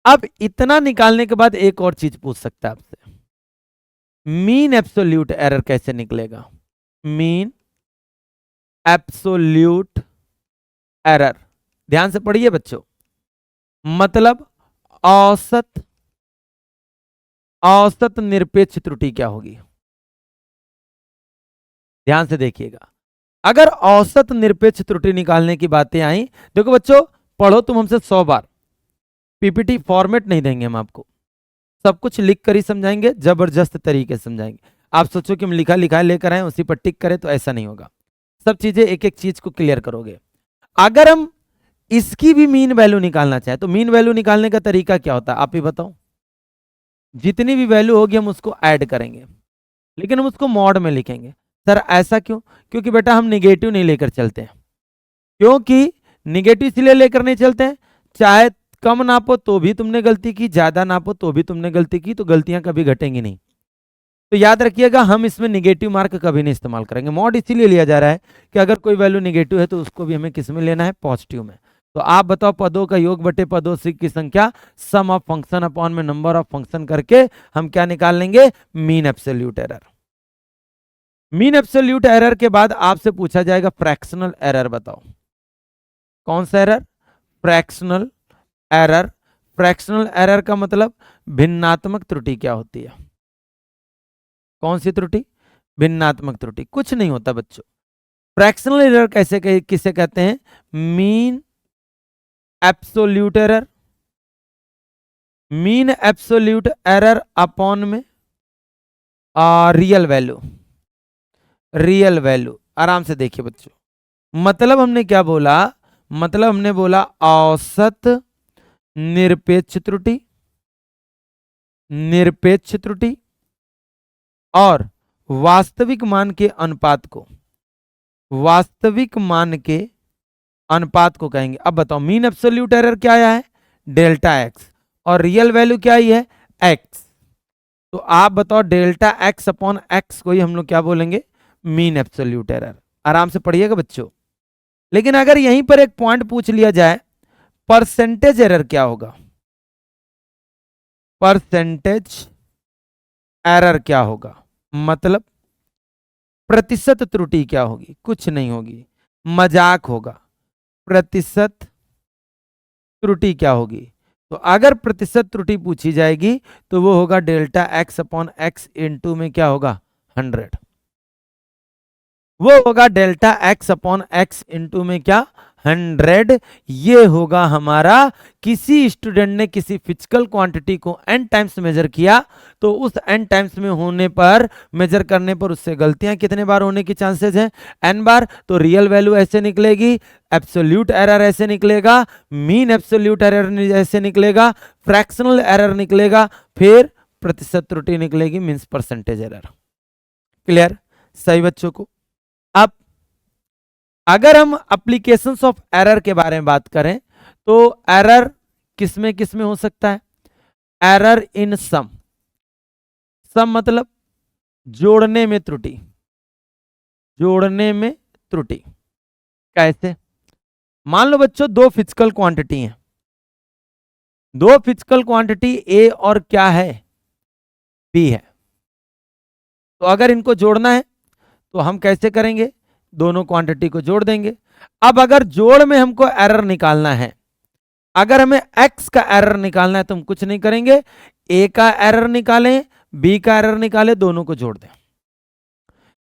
अब इतना निकालने के बाद एक और चीज पूछ सकता है आपसे, मीन एब्सोल्यूट एरर कैसे निकलेगा, मीन एब्सोल्यूट एरर, ध्यान से पढ़िए बच्चों, मतलब औसत, औसत निरपेक्ष त्रुटि क्या होगी। ध्यान से देखिएगा, अगर औसत निरपेक्ष त्रुटि निकालने की बातें आई, देखो बच्चों पढ़ो तुम हमसे 100 बार, पीपीटी फॉर्मेट नहीं देंगे हम आपको, सब कुछ लिख कर ही समझाएंगे, जबरदस्त तरीके से समझाएंगे। आप सोचो कि हम लिखा लिखा लेकर आए उसी पर टिक करें, तो ऐसा नहीं होगा। सब चीजें एक एक चीज को क्लियर करोगे। अगर हम इसकी भी मीन वैल्यू निकालना चाहे तो मीन वैल्यू निकालने का तरीका क्या होता है, आप ही बताओ। जितनी भी वैल्यू होगी हम उसको ऐड करेंगे, लेकिन हम उसको मॉड में लिखेंगे। सर ऐसा क्यों, क्योंकि बेटा हम निगेटिव नहीं लेकर चलते हैं। क्योंकि निगेटिव इसलिए लेकर नहीं चलते हैं, चाहे कम नापो तो भी तुमने गलती की, ज्यादा नापो तो भी तुमने गलती की, तो गलतियां कभी घटेंगी नहीं। तो याद रखिएगा हम इसमें निगेटिव मार्क कभी नहीं इस्तेमाल करेंगे। मॉड इसीलिए लिया जा रहा है कि अगर कोई वैल्यू निगेटिव है तो उसको भी हमें किस में लेना है, पॉजिटिव में। तो आप बताओ, पदों का योग बटे पदों की संख्या, सम ऑफ फंक्शन अपॉन में नंबर ऑफ फंक्शन करके हम क्या निकाल लेंगे, mean absolute error. Mean absolute error के बाद आपसे पूछा जाएगा फ्रैक्शनल एरर, बताओ कौन सा error, fractional error. Fractional error का मतलब भिन्नात्मक त्रुटि क्या होती है, कौन सी त्रुटि, भिन्नात्मक त्रुटि। कुछ नहीं होता बच्चों, फ्रैक्शनल एरर कैसे किसे कहते हैं, mean absolute error, mean absolute error upon में रियल वैल्यू, रियल वैल्यू। आराम से देखिए बच्चों, मतलब हमने क्या बोला, मतलब हमने बोला औसत निरपेक्ष त्रुटि, निरपेक्ष त्रुटि और वास्तविक मान के अनुपात को, वास्तविक मान के अनुपात को कहेंगे। अब बताओ मीन एब्सोल्यूट एरर क्या आया है, डेल्टा एक्स, और रियल वैल्यू क्या आई है, एक्स। तो आप बताओ डेल्टा एक्स अपॉन एक्स को ही हम लोग क्या बोलेंगे, मीन एब्सोल्यूट एरर। आराम से पढ़िएगा बच्चों। लेकिन अगर यहीं पर एक पॉइंट पूछ लिया जाए, परसेंटेज एरर क्या होगा, परसेंटेज एरर क्या होगा, मतलब प्रतिशत त्रुटि क्या होगी, कुछ नहीं होगी, मजाक होगा। प्रतिशत त्रुटि क्या होगी, तो अगर प्रतिशत त्रुटि पूछी जाएगी तो वो होगा delta x upon x into में क्या होगा, 100। वो होगा delta x upon x into में क्या, 100 ये होगा हमारा। किसी स्टूडेंट ने किसी फिजिकल क्वांटिटी को n टाइम्स मेजर किया तो उस n टाइम्स में होने पर मेजर करने पर उससे गलतियां कितने बार होने की चांसेस हैं, n बार। तो रियल वैल्यू ऐसे निकलेगी, एब्सोल्यूट एरर ऐसे निकलेगा, मीन एब्सोल्यूट एरर ऐसे निकलेगा, फ्रैक्शनल एरर निकलेगा, फिर प्रतिशत त्रुटि निकलेगी, मींस परसेंटेज एरर। क्लियर सही बच्चों को। अब अगर हम एप्लीकेशंस ऑफ एरर के बारे में बात करें तो एरर किसमें हो सकता है, एरर इन सम। सम मतलब जोड़ने में त्रुटि, जोड़ने में त्रुटि। कैसे, मान लो बच्चों दो फिजिकल क्वांटिटी हैं, दो फिजिकल क्वांटिटी ए और क्या है, बी है। तो अगर इनको जोड़ना है तो हम कैसे करेंगे, दोनों क्वांटिटी को जोड़ देंगे। अब अगर जोड़ में हमको एरर निकालना है, अगर हमें x का एरर निकालना है तो हम कुछ नहीं करेंगे, a का एरर निकालें, b का एरर निकालें, दोनों को जोड़ दें।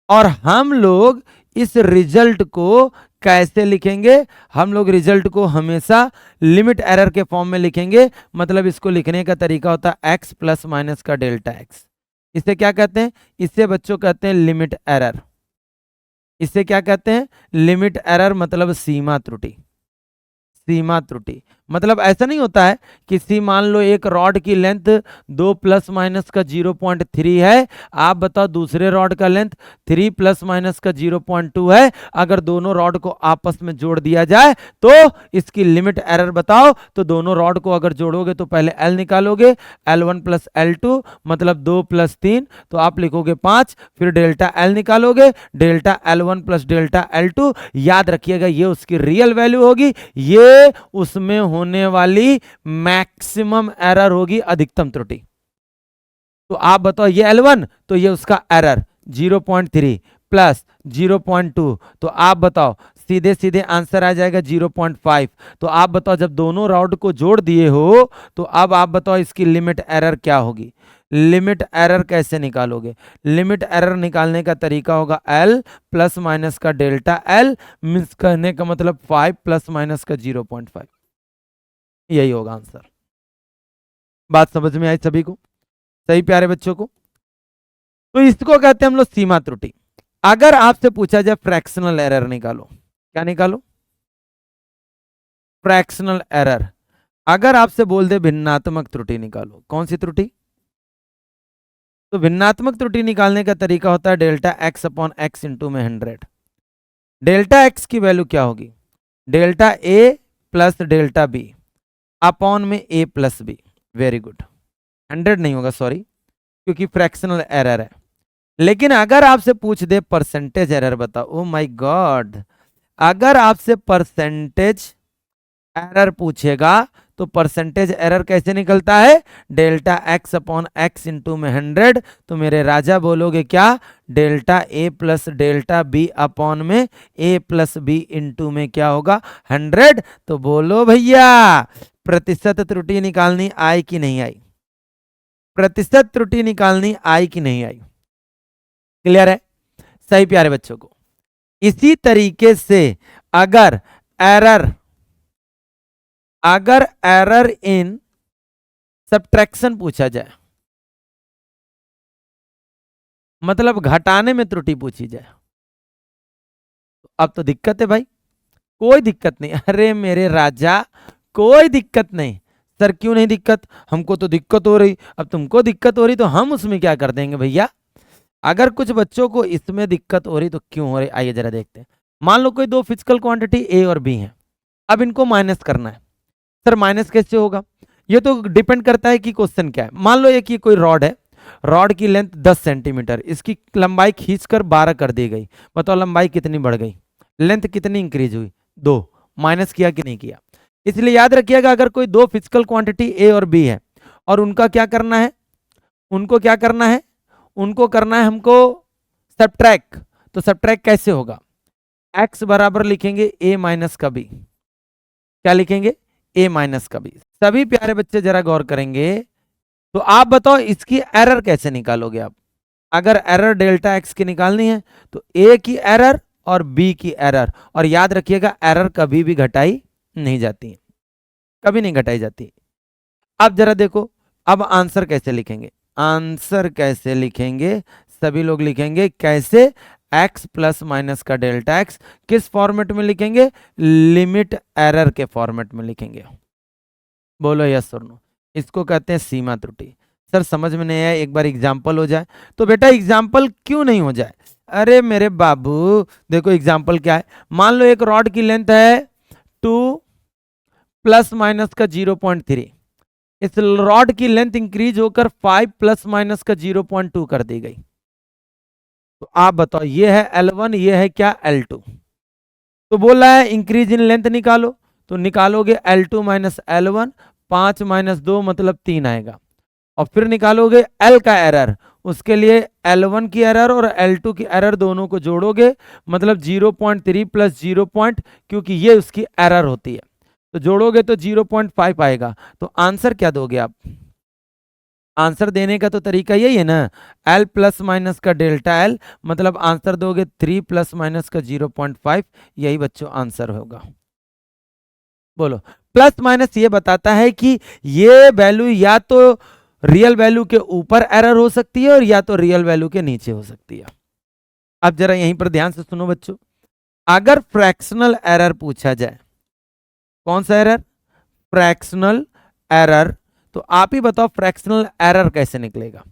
और हम लोग इस रिजल्ट को कैसे लिखेंगे, हम लोग रिजल्ट को हमेशा लिमिट एरर के फॉर्म में लिखेंगे। मतलब इसको लिखने का तरीका होता है x प्लस माइनस का डेल्टा x। इसे क्या कहते हैं, इसे बच्चों कहते हैं लिमिट एरर। इसे क्या कहते हैं, लिमिट एरर, मतलब सीमा त्रुटि। सीमा त्रुटि मतलब ऐसा नहीं होता है कि मान लो एक रॉड की लेंथ 2 प्लस माइनस का 0.3 है, आप बताओ दूसरे रॉड का लेंथ 3 प्लस माइनस का 0.2 है। अगर दोनों रॉड को आपस में जोड़ दिया जाए तो इसकी लिमिट एरर बताओ। तो दोनों रॉड को अगर जोड़ोगे तो पहले L निकालोगे, L1 प्लस L2 मतलब 2 प्लस 3, तो आप लिखोगे 5, फिर डेल्टा L निकालोगे, delta L1 plus delta L2। याद रखिएगा ये उसकी रियल वैल्यू होगी, ये उसमें होने वाली मैक्सिमम एरर होगी, अधिकतम त्रुटि। तो आप बताओ ये L1 तो ये उसका एरर 0.3 प्लस 0.2, तो आप बताओ सीधे सीधे आंसर आ जाएगा 0.5। तो आप बताओ जब दोनों रॉड को जोड़ दिए हो तो अब आप बताओ इसकी लिमिट एरर क्या होगी। लिमिट एरर कैसे निकालोगे, लिमिट एरर निकालने का तरीका होगा L प्लस माइनस का डेल्टा L, मीन्स कहने का मतलब 5 प्लस माइनस का 0.5, यही होगा आंसर। बात समझ में आई सभी को, सही प्यारे बच्चों को। तो इसको कहते हैं हम लोग सीमा त्रुटि। अगर आपसे पूछा जाए फ्रैक्शनल एरर निकालो, क्या निकालो, फ्रैक्शनल एरर। अगर आपसे बोल दे भिन्नात्मक त्रुटि निकालो, कौन सी त्रुटि, तो भिन्नात्मक त्रुटि निकालने का तरीका होता है delta x upon x into में 100। डेल्टा एक्स की वैल्यू क्या होगी, delta A plus delta B upon में ए प्लस बी। वेरी गुड, 100 नहीं होगा सॉरी, क्योंकि फ्रैक्शनल एरर है। लेकिन अगर आपसे पूछ दे परसेंटेज एरर बताओ, ओ माय गॉड, अगर आपसे परसेंटेज एरर पूछेगा तो परसेंटेज एरर कैसे निकलता है, delta x upon x into में 100। तो मेरे राजा बोलोगे क्या, delta A plus delta B upon में ए प्लस बी इंटू में क्या होगा 100। तो बोलो भैया प्रतिशत त्रुटि निकालनी आई कि नहीं आई, प्रतिशत त्रुटि निकालनी आई कि नहीं आई। क्लियर है सही प्यारे बच्चों को। इसी तरीके से अगर एरर इन सब्ट्रैक्शन पूछा जाए, मतलब घटाने में त्रुटि पूछी जाए, तो अब तो दिक्कत है भाई। कोई दिक्कत नहीं, अरे मेरे राजा कोई दिक्कत नहीं। सर क्यों नहीं दिक्कत, हमको तो दिक्कत हो रही, अब तुमको दिक्कत हो रही तो हम उसमें क्या कर देंगे भैया। अगर कुछ बच्चों को इसमें दिक्कत हो रही तो क्यों हो रही, आइए जरा देखते हैं। मान लो कोई दो फिजिकल क्वांटिटी ए और बी है, अब इनको माइनस करना है। सर माइनस कैसे होगा, ये तो डिपेंड करता है कि क्वेश्चन क्या है। मान लो ये कोई रॉड है, रॉड की लेंथ 10 सेंटीमीटर, इसकी लंबाई खींचकर 12 कर दी गई। बताओ लंबाई कितनी बढ़ गई, लेंथ कितनी इंक्रीज हुई, 2। माइनस किया कि नहीं किया। इसलिए याद रखिएगा अगर कोई दो फिजिकल क्वांटिटी ए और बी है और उनका क्या करना है, उनको क्या करना है, उनको करना है हमको सब्ट्रैक्ट। तो सब्ट्रैक्ट कैसे होगा, x बराबर लिखेंगे a माइनस का b। क्या लिखेंगे, a माइनस का b। सभी प्यारे बच्चे जरा गौर करेंगे तो आप बताओ इसकी एरर कैसे निकालोगे आप। अगर एरर डेल्टा x की निकालनी है तो a की एरर और बी की एरर। और याद रखिएगा एरर कभी भी घटाई नहीं जाती है, कभी नहीं घटाई जाती। अब जरा देखो, अब आंसर कैसे लिखेंगे, आंसर कैसे लिखेंगे, सभी लोग लिखेंगे कैसे, x प्लस माइनस का डेल्टा x किस फॉर्मेट में लिखेंगे, लिमिट एरर के फॉर्मेट में लिखेंगे। बोलो यस और नो, इसको कहते हैं सीमा त्रुटि। सर समझ में नहीं आया, एक बार एग्जाम्पल हो जाए। तो बेटा एग्जाम्पल क्यों नहीं हो जाए, अरे मेरे बाबू देखो एग्जाम्पल क्या है। मान लो एक रॉड की लेंथ है 2 प्लस माइनस का 0.3, इस रॉड की लेंथ इंक्रीज होकर 5 प्लस माइनस का 0.2 कर दी गई। तो आप बताओ ये है L1, ये है क्या L2। तो बोल रहा है इंक्रीज इन लेंथ निकालो, तो निकालोगे L2 माइनस L1, 5 माइनस 2 मतलब 3 आएगा। और फिर निकालोगे L का एरर, उसके लिए L1 की एरर और L2 की एरर दोनों को जोड़ोगे, मतलब 0.3 प्लस 0. क्योंकि ये उसकी एरर होती है, तो जोड़ोगे तो 0.5 आएगा। तो आंसर क्या दोगे आप, आंसर देने का तो तरीका यही है ना, L प्लस माइनस का डेल्टा L, मतलब आंसर दोगे 3 प्लस माइनस का 0.5, यही बच्चों आंसर होगा। बोलो, प्लस माइनस ये बताता है कि ये वैल्यू या तो रियल वैल्यू के ऊपर एरर हो सकती है और या तो रियल वैल्यू के नीचे हो सकती है। अब जरा यहीं पर ध्यान से सुनो बच्चों, अगर फ्रैक्शनल एरर पूछा जाए, कौन सा एरर, फ्रैक्शनल एरर, तो आप ही बताओ फ्रैक्शनल एरर कैसे निकलेगा।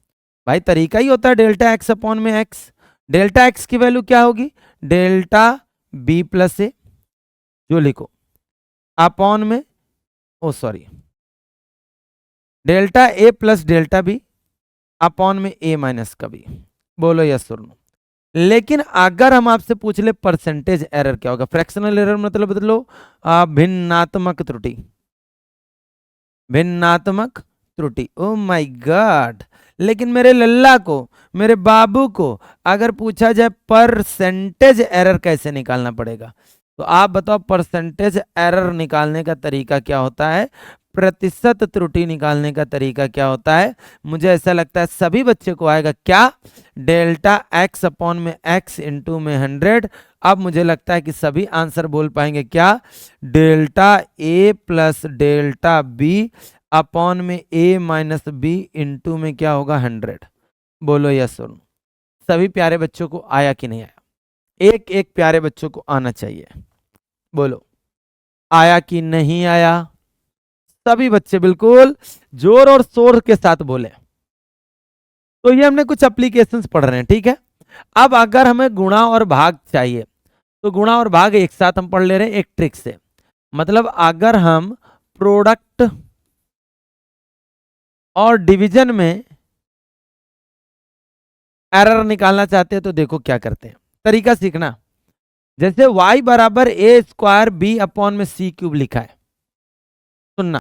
भाई तरीका ही होता है डेल्टा एक्स अपॉन में एक्स। डेल्टा एक्स की वैल्यू क्या होगी, डेल्टा बी प्लस ए, जो लिखो अपॉन में, ओ sorry, delta A plus delta B upon में ए माइनस का बी। बोलो यस और नो। लेकिन अगर हम आपसे पूछ ले परसेंटेज एरर क्या होगा, फ्रैक्शनल एरर मतलब बदलो भिन्नात्मक त्रुटि, भिन्नात्मक त्रुटि। ओ माय गॉड, लेकिन मेरे लल्ला को, मेरे बाबू को अगर पूछा जाए परसेंटेज एरर कैसे निकालना पड़ेगा, तो आप बताओ परसेंटेज एरर निकालने का तरीका क्या होता है, प्रतिशत त्रुटि निकालने का तरीका क्या होता है। मुझे ऐसा लगता है सभी बच्चे को आएगा, क्या, डेल्टा एक्स अपॉन में एक्स इंटू में 100। अब मुझे लगता है कि सभी आंसर बोल पाएंगे, क्या, delta A plus delta B upon में ए माइनस बी इंटू में क्या होगा 100। बोलो यस और नो। सभी प्यारे बच्चों को आया कि नहीं आया, एक एक प्यारे बच्चों को आना चाहिए। बोलो आया कि नहीं आया, सभी बच्चे बिल्कुल जोर और शोर के साथ बोले। तो ये हमने कुछ एप्लीकेशंस पढ़ रहे हैं, ठीक है। अब अगर हमें गुणा और भाग चाहिए, तो गुणा और भाग एक साथ हम पढ़ ले रहे हैं एक ट्रिक से। मतलब अगर हम प्रोडक्ट और डिवीजन में एरर निकालना चाहते हैं, तो देखो क्या करते हैं, तरीका सीखना। जैसे y बराबर ए स्क्वायर बी अपॉन में सी क्यूब लिखा है, सुनना,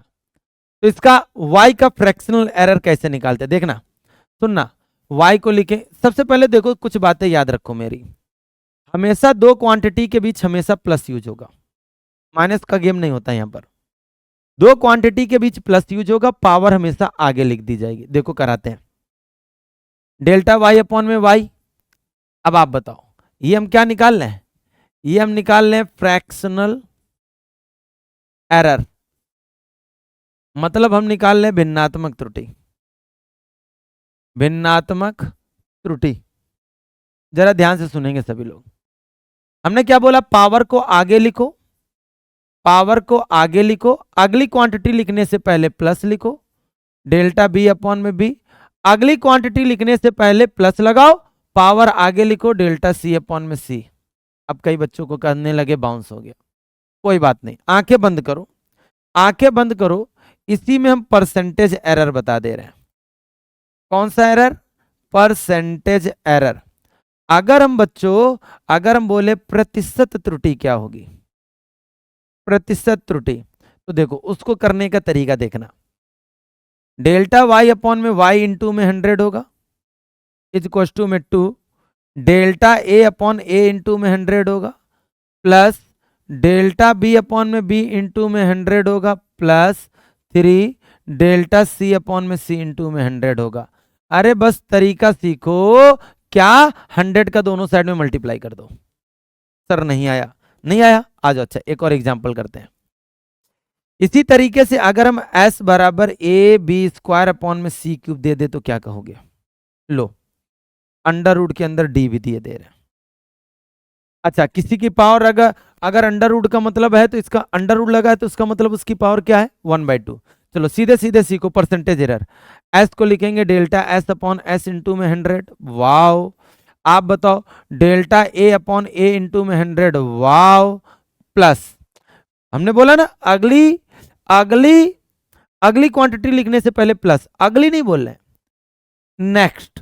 तो इसका y का फ्रैक्शनल एरर कैसे निकालते हैं देखना, सुनना। y को लिखें, सबसे पहले देखो कुछ बातें याद रखो मेरी, हमेशा दो क्वांटिटी के बीच हमेशा प्लस यूज होगा, माइनस का गेम नहीं होता यहां पर। दो क्वांटिटी के बीच प्लस यूज होगा, पावर हमेशा आगे लिख दी जाएगी। देखो कराते हैं, डेल्टा वाई अपॉन में वाई। अब आप बताओ ये हम क्या निकाल रहे हैं, ये हम निकाल रहे हैं फ्रैक्शनल एरर, मतलब हम निकाल रहे हैं भिन्नात्मक त्रुटि, भिन्नात्मक त्रुटि। जरा ध्यान से सुनेंगे सभी लोग, हमने क्या बोला, पावर को आगे लिखो, पावर को आगे लिखो, अगली क्वांटिटी लिखने से पहले प्लस लिखो, डेल्टा बी अपॉन में बी। अगली क्वांटिटी लिखने से पहले प्लस लगाओ, पावर आगे लिखो, डेल्टा सी अपॉन में सी। अब कई बच्चों को करने लगे बाउंस हो गया, कोई बात नहीं, आंखें बंद करो, आंखें बंद करो। इसी में हम परसेंटेज एरर बता दे रहे हैं। कौन सा एरर, परसेंटेज एरर। अगर हम बच्चों, अगर हम बोले प्रतिशत त्रुटि क्या होगी, प्रतिशत त्रुटि, तो देखो उसको करने का तरीका देखना। डेल्टा वाई अपॉन में वाई इंटू में 100 होगा, इज इक्वल टू में 2, delta A upon A into में 100 होगा, प्लस डेल्टा बी अपॉन में बी इंटू में 100 होगा, प्लस 3 डेल्टा सी अपॉन में सी इंटू में 100 होगा। अरे बस तरीका सीखो, क्या 100 का दोनों साइड में मल्टीप्लाई कर दो, सर नहीं आया, नहीं आया, आ जाओ। अच्छा एक और एग्जांपल करते हैं। इसी तरीके से अगर हम s बराबर ए बी स्क्वायर अपॉन में सी क्यूब दे दे तो क्या कहोगे? लो, अंडर रूट के अंदर डी भी दिए दे रहे हैं। अच्छा, किसी की पावर अगर अगर अंडर रूट का मतलब है तो इसका अंडर रूट लगा है तो उसका मतलब उसकी पावर क्या है? 1/2। चलो सीधे सीधे सीखो परसेंटेज एरर। एस को लिखेंगे delta S upon S into में 100। वाओ। आप बताओ delta A upon A into में 100। वाओ। प्लस हमने बोला ना अगली अगली अगली क्वांटिटी लिखने से पहले प्लस, अगली नहीं बोल रहे, नेक्स्ट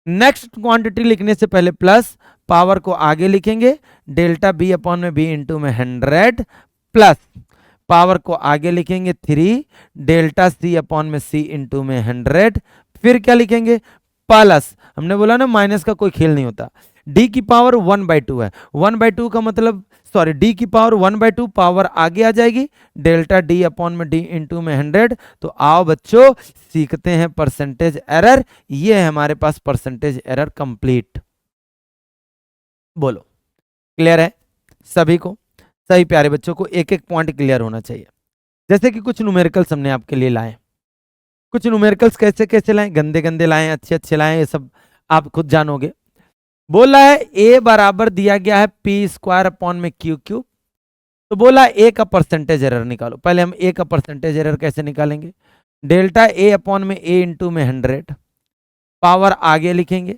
नेक्स्ट क्वांटिटी लिखने से पहले प्लस, पावर को आगे लिखेंगे डेल्टा बी अपॉन में बी इंटू में 100 प्लस पावर को आगे लिखेंगे 3 डेल्टा सी अपॉन में सी इंटू में 100, फिर क्या लिखेंगे? प्लस, हमने बोला ना माइनस का कोई खेल नहीं होता। डी की पावर 1/2 है, 1/2 का मतलब सॉरी डी की पावर 1/2, पावर आगे आ जाएगी डेल्टा डी अपॉन में डी इंटू में 100। तो आओ बच्चों सीखते हैं परसेंटेज एरर। ये है हमारे पास परसेंटेज एरर कंप्लीट। बोलो क्लियर है सभी को? सही प्यारे बच्चों को एक एक पॉइंट क्लियर होना चाहिए। जैसे कि कुछ न्यूमेरिकल्स हमने आपके लिए लाए, कुछ न्यूमेरिकल्स कैसे कैसे लाए, गंदे गंदे लाए, अच्छे अच्छे लाए, ये सब आप खुद जानोगे। बोला है ए बराबर दिया गया है पी स्क्वायर अपॉन में क्यू क्यूब, तो बोला ए का परसेंटेज एरर निकालो। पहले हम ए का परसेंटेज एरर कैसे निकालेंगे? डेल्टा ए अपॉन में ए इंटू में 100, पावर आगे लिखेंगे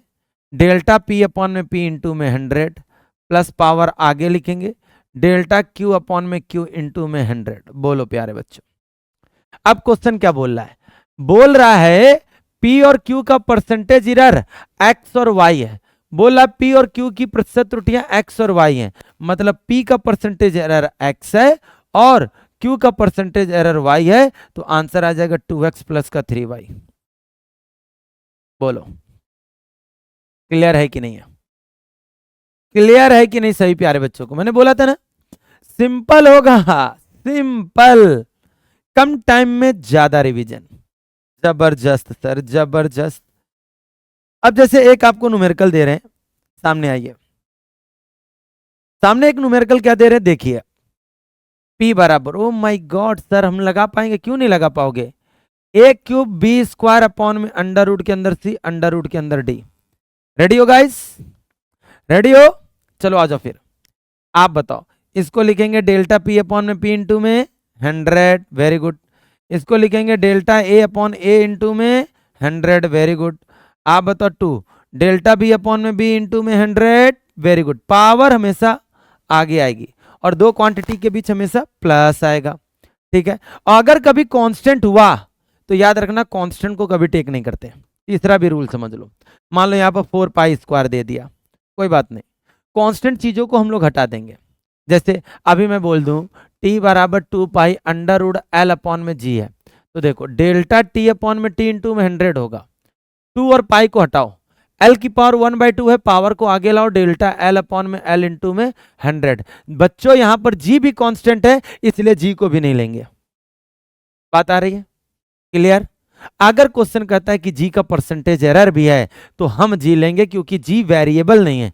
डेल्टा पी अपॉन में पी इंटू में 100 प्लस पावर आगे लिखेंगे डेल्टा क्यू अपॉन में क्यू इंटू में 100। बोलो प्यारे बच्चों, अब क्वेश्चन क्या बोल रहा है? बोल रहा है पी और क्यू का परसेंटेज एरर एक्स और वाई है। बोला पी और क्यू की प्रतिशत त्रुटियां एक्स और वाई हैं, मतलब पी का परसेंटेज एरर एक्स है और क्यू का परसेंटेज एरर वाई है, तो आंसर आ जाएगा 2x प्लस का 3y। बोलो क्लियर है कि नहीं है? क्लियर है कि नहीं सही प्यारे बच्चों को? मैंने बोला था ना सिंपल होगा, सिंपल, कम टाइम में ज्यादा रिवीजन। जबरदस्त सर जबरदस्त। अब जैसे एक आपको न्यूमेरिकल दे रहे हैं, सामने आइए, सामने एक न्यूमेरिकल क्या दे रहे हैं देखिए। P बराबर, ओ माय गॉड सर हम लगा पाएंगे? क्यों नहीं लगा पाओगे? ए क्यूब बी स्क्वायर अपॉन में अंडर रूट के अंदर सी अंडर रूट के अंदर डी। रेडी हो गाइस? रेडी हो? चलो आ जाओ फिर। आप बताओ, इसको लिखेंगे डेल्टा पी अपॉन में पी इंटू में 100, वेरी गुड। इसको लिखेंगे delta A upon A into में 100, वेरी गुड। आप बताओ 2 डेल्टा बी अपॉन में बी इंटू में 100, वेरी गुड। पावर हमेशा आगे आएगी और दो क्वांटिटी के बीच हमेशा प्लस आएगा, ठीक है। और अगर कभी कांस्टेंट हुआ तो याद रखना कांस्टेंट को कभी टेक नहीं करते। तीसरा भी रूल समझ लो। मान लो यहाँ पर 4 पाई स्क्वायर दे दिया, कोई बात नहीं, कांस्टेंट चीजों को हम लोग हटा देंगे। जैसे अभी मैं बोल दूं t बराबर 2 pi under root L upon में जी है, तो देखो डेल्टा टी अपॉन में टी इंटू में 100 होगा। 2 और पाई को हटाओ, एल की पावर 1/2 है, पावर को आगे लाओ डेल्टा एल अपॉन में एल इंटू में 100। बच्चों यहां पर जी भी कांस्टेंट है इसलिए जी को भी नहीं लेंगे। बात आ रही है? क्लियर? अगर क्वेश्चन कहता है कि जी का परसेंटेज एरर भी है तो हम जी लेंगे क्योंकि जी वेरिएबल नहीं है।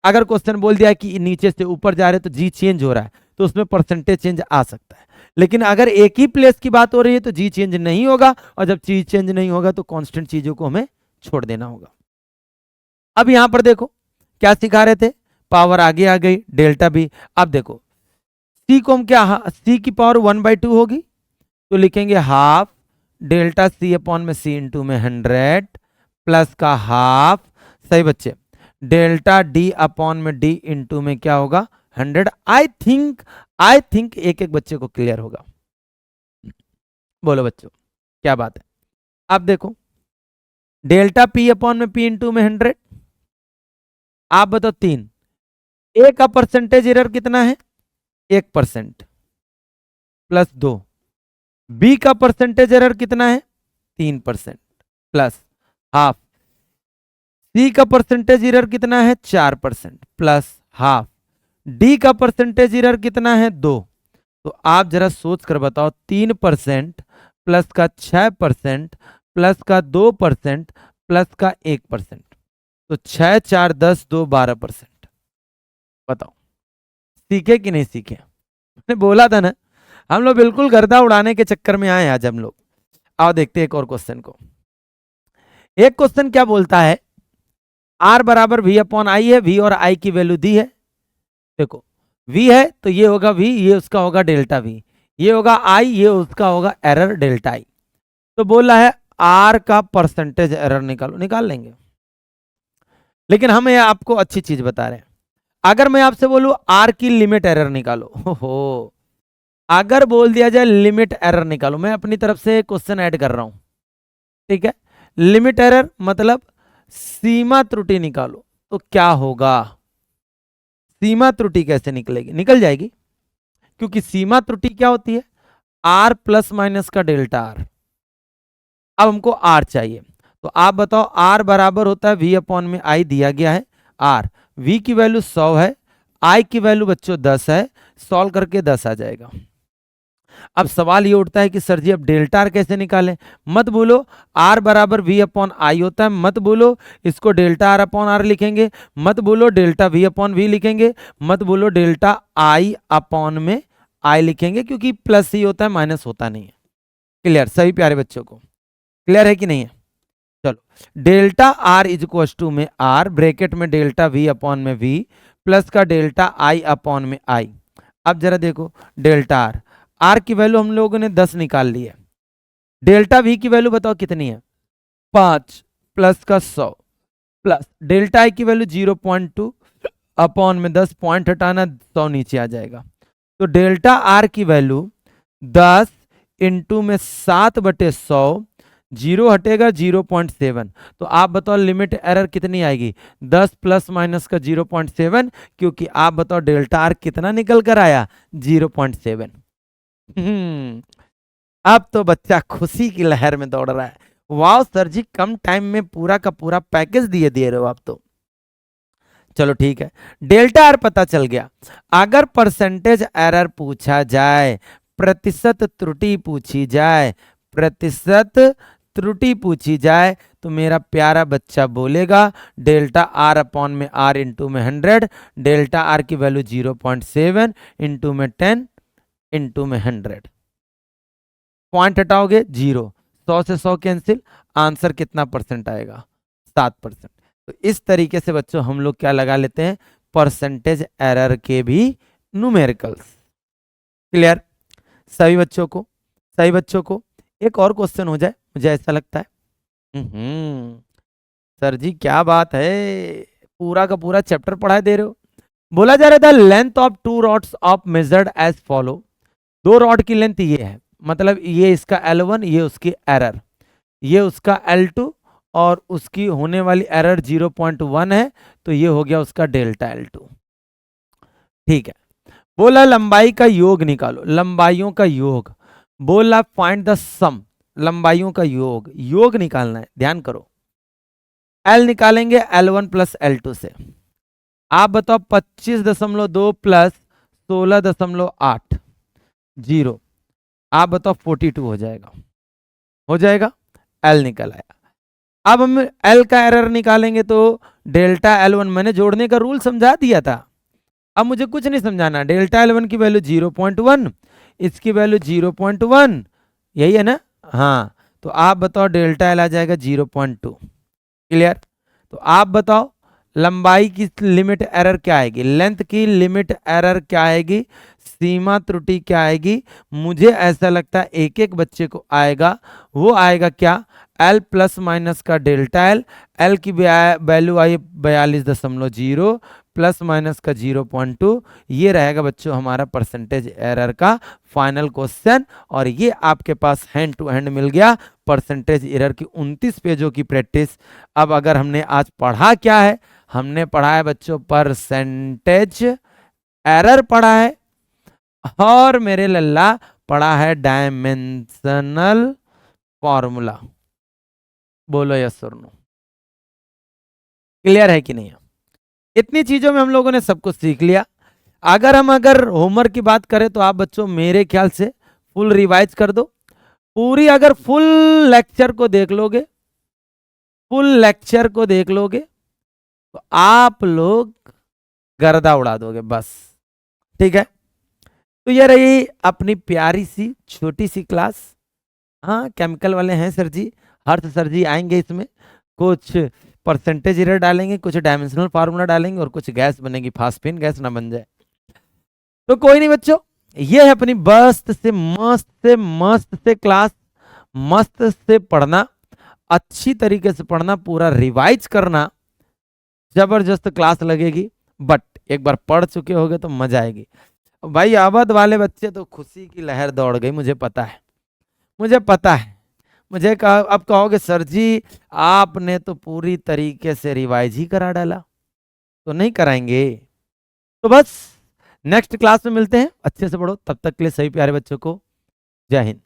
अगर क्वेश्चन बोल दिया कि नीचे से ऊपर जा रहे तो जी चेंज हो रहा है तो उसमें परसेंटेज चेंज आ सकता है, लेकिन अगर एक ही प्लेस की बात हो रही है तो जी चेंज नहीं होगा, और जब जी चेंज नहीं होगा तो कांस्टेंट चीजों को हमें छोड़ देना होगा। अब यहां पर देखो क्या सिखा रहे थे, पावर आगे आ गई डेल्टा बी। अब देखो सी को हम क्या, सी की पावर 1/2 होगी तो लिखेंगे हाफ डेल्टा सी अपॉन में सी इंटू में 100 प्लस का हाफ, सही बच्चे, डेल्टा डी अपॉन में डी इंटू में क्या होगा 100। आई थिंक एक एक बच्चे को क्लियर होगा। बोलो बच्चों क्या बात है? आप देखो डेल्टा पी अपॉन में पी इंटू में 100, आप बताओ 3, ए का परसेंटेज एरर कितना है? 1% प्लस 2, बी का परसेंटेज एरर कितना है? 3% प्लस हाफ, सी का परसेंटेज एरर कितना है? 4% प्लस हाफ, डी का परसेंटेज एरर कितना है? 2। तो आप जरा सोच कर बताओ 3% प्लस का 6% प्लस का 2% प्लस का 1%, तो 6 4 10 2 12%। बताओ, सीखे कि नहीं सीखे? मैंने बोला था ना, हम लोग बिल्कुल गर्दा उड़ाने के चक्कर में आए आज हम लोग। आओ देखते हैं एक और क्वेश्चन को। एक क्वेश्चन क्या बोलता है, आर बराबर वी अपॉन आई है, वी और आई की वैल्यू दी है। देखो वी है तो ये होगा वी, ये उसका होगा डेल्टा वी, ये होगा आई, ये उसका होगा एरर डेल्टा आई। तो बोल रहा है आर का परसेंटेज एरर निकालो, निकाल लेंगे। लेकिन हम ये आपको अच्छी चीज बता रहे हैं, अगर मैं आपसे बोलूं आर की लिमिट एरर निकालो, हो अगर बोल दिया जाए लिमिट एरर निकालो, मैं अपनी तरफ से क्वेश्चन ऐड कर रहा हूं, ठीक है। लिमिट एरर मतलब सीमा त्रुटि निकालो, तो क्या होगा? सीमा त्रुटि कैसे निकलेगी? निकल जाएगी, क्योंकि सीमा त्रुटि क्या होती है? आर प्लस माइनस का डेल्टा आर। अब हमको आर चाहिए, तो आप बताओ आर बराबर होता है वी अपॉन में आई, दिया गया है आर, वी की वैल्यू 100 है, आई की वैल्यू बच्चों 10 है, सॉल्व करके 10 आ जाएगा। अब सवाल ये उठता है कि सर जी अब डेल्टा आर कैसे निकालें? मत बोलो आर बराबर वी अपॉन आई होता है, मत बोलो इसको डेल्टा आर अपॉन आर लिखेंगे, मत बोलो डेल्टा वी अपॉन वी लिखेंगे, मत बोलो डेल्टा आई अपॉन में आई लिखेंगे, क्योंकि प्लस ही होता है, माइनस होता नहीं है। क्लियर सभी प्यारे बच्चों को? क्लियर है कि नहीं है? चलो delta R is equal to में आर, ब्रैकेट में डेल्टा वी अपॉन में वी, प्लस का डेल्टा आई अपॉन में आई। अब जरा देखो डेल्टा आर, आर की वैल्यू हम लोगों ने 10 निकाल ली है, डेल्टा वी की वैल्यू बताओ कितनी है? 5 प्लस का 100, प्लस डेल्टा आई की वैल्यू 0.2 अपॉन में 10, पॉइंट हटाना 100 नीचे आ जाएगा। तो डेल्टा आर की वैल्यू 10 इंटू में 7/100, जीरो हटेगा 0.7। तो आप बताओ लिमिट एरर कितनी आएगी? 10 प्लस माइनस का 0.7, क्योंकि आप बताओ डेल्टा आर कितना निकल कर आया? 0.7। अब तो बच्चा खुशी की लहर में दौड़ रहा है, वाह सर जी कम टाइम में पूरा का पूरा पैकेज दिए दे रहे हो आप तो। चलो ठीक है, डेल्टा आर पता चल गया। अगर परसेंटेज एरर पूछा जाए, प्रतिशत त्रुटि पूछी जाए, प्रतिशत त्रुटि पूछी जाए, तो मेरा प्यारा बच्चा बोलेगा डेल्टा आर अपॉन में आर इंटू में 100, डेल्टा आर की वैल्यू 0.7 इंटू में 10 इंटू में 100, पॉइंट हटाओगे 0, 100 से 100 कैंसिल, आंसर कितना परसेंट आएगा? 7%। तो इस तरीके से बच्चों हम लोग क्या लगा लेते हैं? परसेंटेज एरर के भी न्यूमेरिकल्स। क्लियर सभी बच्चों को? सही बच्चों को एक और क्वेश्चन हो जाए, मुझे ऐसा लगता है। सर जी क्या बात है, पूरा का पूरा चैप्टर पढ़ा दे रहे हो। बोला जा रहा था length of 2 rods of measured as follow, 2 rod की लेंथ ये है, मतलब ये इसका L1, ये उसकी एरर, ये उसका L2 और उसकी होने वाली एरर 0.1 है, तो ये हो गया उसका डेल्टा L2। ठीक है, बोला लंबाई का योग निकालो, लंबाइयों का योग, बोला फाइंड द सम, लंबाइयों का योग, योग निकालना है, ध्यान करो। L निकालेंगे L1 प्लस L2 से, आप बताओ 25.2 प्लस 16.8, 0, आप बताओ 42 हो जाएगा, हो जाएगा। L निकल आया। अब हम L का एरर निकालेंगे, तो डेल्टा L1, मैंने जोड़ने का रूल समझा दिया था, अब मुझे कुछ नहीं समझाना। डेल्टा L1 की वैल्यू 0.1, इसकी वैल्यू 0.1, यही है ना? हाँ, तो आप बताओ डेल्टा L आ जाएगा 0.2। क्लियर? तो आप बताओ लंबाई की लिमिट एरर क्या आएगी, लेंथ की लिमिट एरर क्या आएगी, सीमा त्रुटि क्या आएगी? मुझे ऐसा लगता है एक एक बच्चे को आएगा, वो आएगा क्या? L प्लस माइनस का डेल्टा L, L की वैल्यू आई 42.0 प्लस माइनस का 0.2, ये रहेगा बच्चों हमारा परसेंटेज एरर का फाइनल क्वेश्चन। और ये आपके पास हैंड टू हैंड मिल गया परसेंटेज एरर की 29 पेजों की प्रैक्टिस। अब अगर हमने आज पढ़ा क्या है, हमने पढ़ा है बच्चों परसेंटेज एरर पढ़ा है, और मेरे लल्ला पढ़ा है डायमेंशनल फॉर्मूला। बोलो यस और नो, क्लियर है कि नहीं है? इतनी चीजों में हम लोगों ने सब कुछ सीख लिया। अगर होमवर्क की बात करें तो आप बच्चों मेरे ख्याल से फुल रिवाइज कर दो पूरी। अगर फुल लेक्चर को देख लोगे, फुल लेक्चर को देख लोगे, तो आप लोग गर्दा उड़ा दोगे बस। ठीक है, तो ये रही अपनी प्यारी सी छोटी सी क्लास। हाँ, केमिकल वाले हैं सर जी, हर्ष सर जी आएंगे, इसमें कुछ परसेंटेज एरर डालेंगे, कुछ डायमेंशनल फार्मूला डालेंगे और कुछ गैस बनेगी, फास्फेन गैस ना बन जाए। तो कोई नहीं बच्चों, ये है अपनी मस्त से क्लास, मस्त से पढ़ना, अच्छी तरीके से पढ़ना, पूरा रिवाइज करना, जबरदस्त क्लास लगेगी। बट एक बार पढ़ चुके होगे तो मजा आएगी। भाई अवध वाले बच्चे तो खुशी की लहर दौड़ गई, मुझे पता है, मुझे पता है। मुझे अब कहोगे सर जी आपने तो पूरी तरीके से रिवाइज ही करा डाला, तो नहीं कराएंगे। तो बस नेक्स्ट क्लास में मिलते हैं, अच्छे से पढ़ो, तब तक के लिए सभी प्यारे बच्चों को जय हिंद।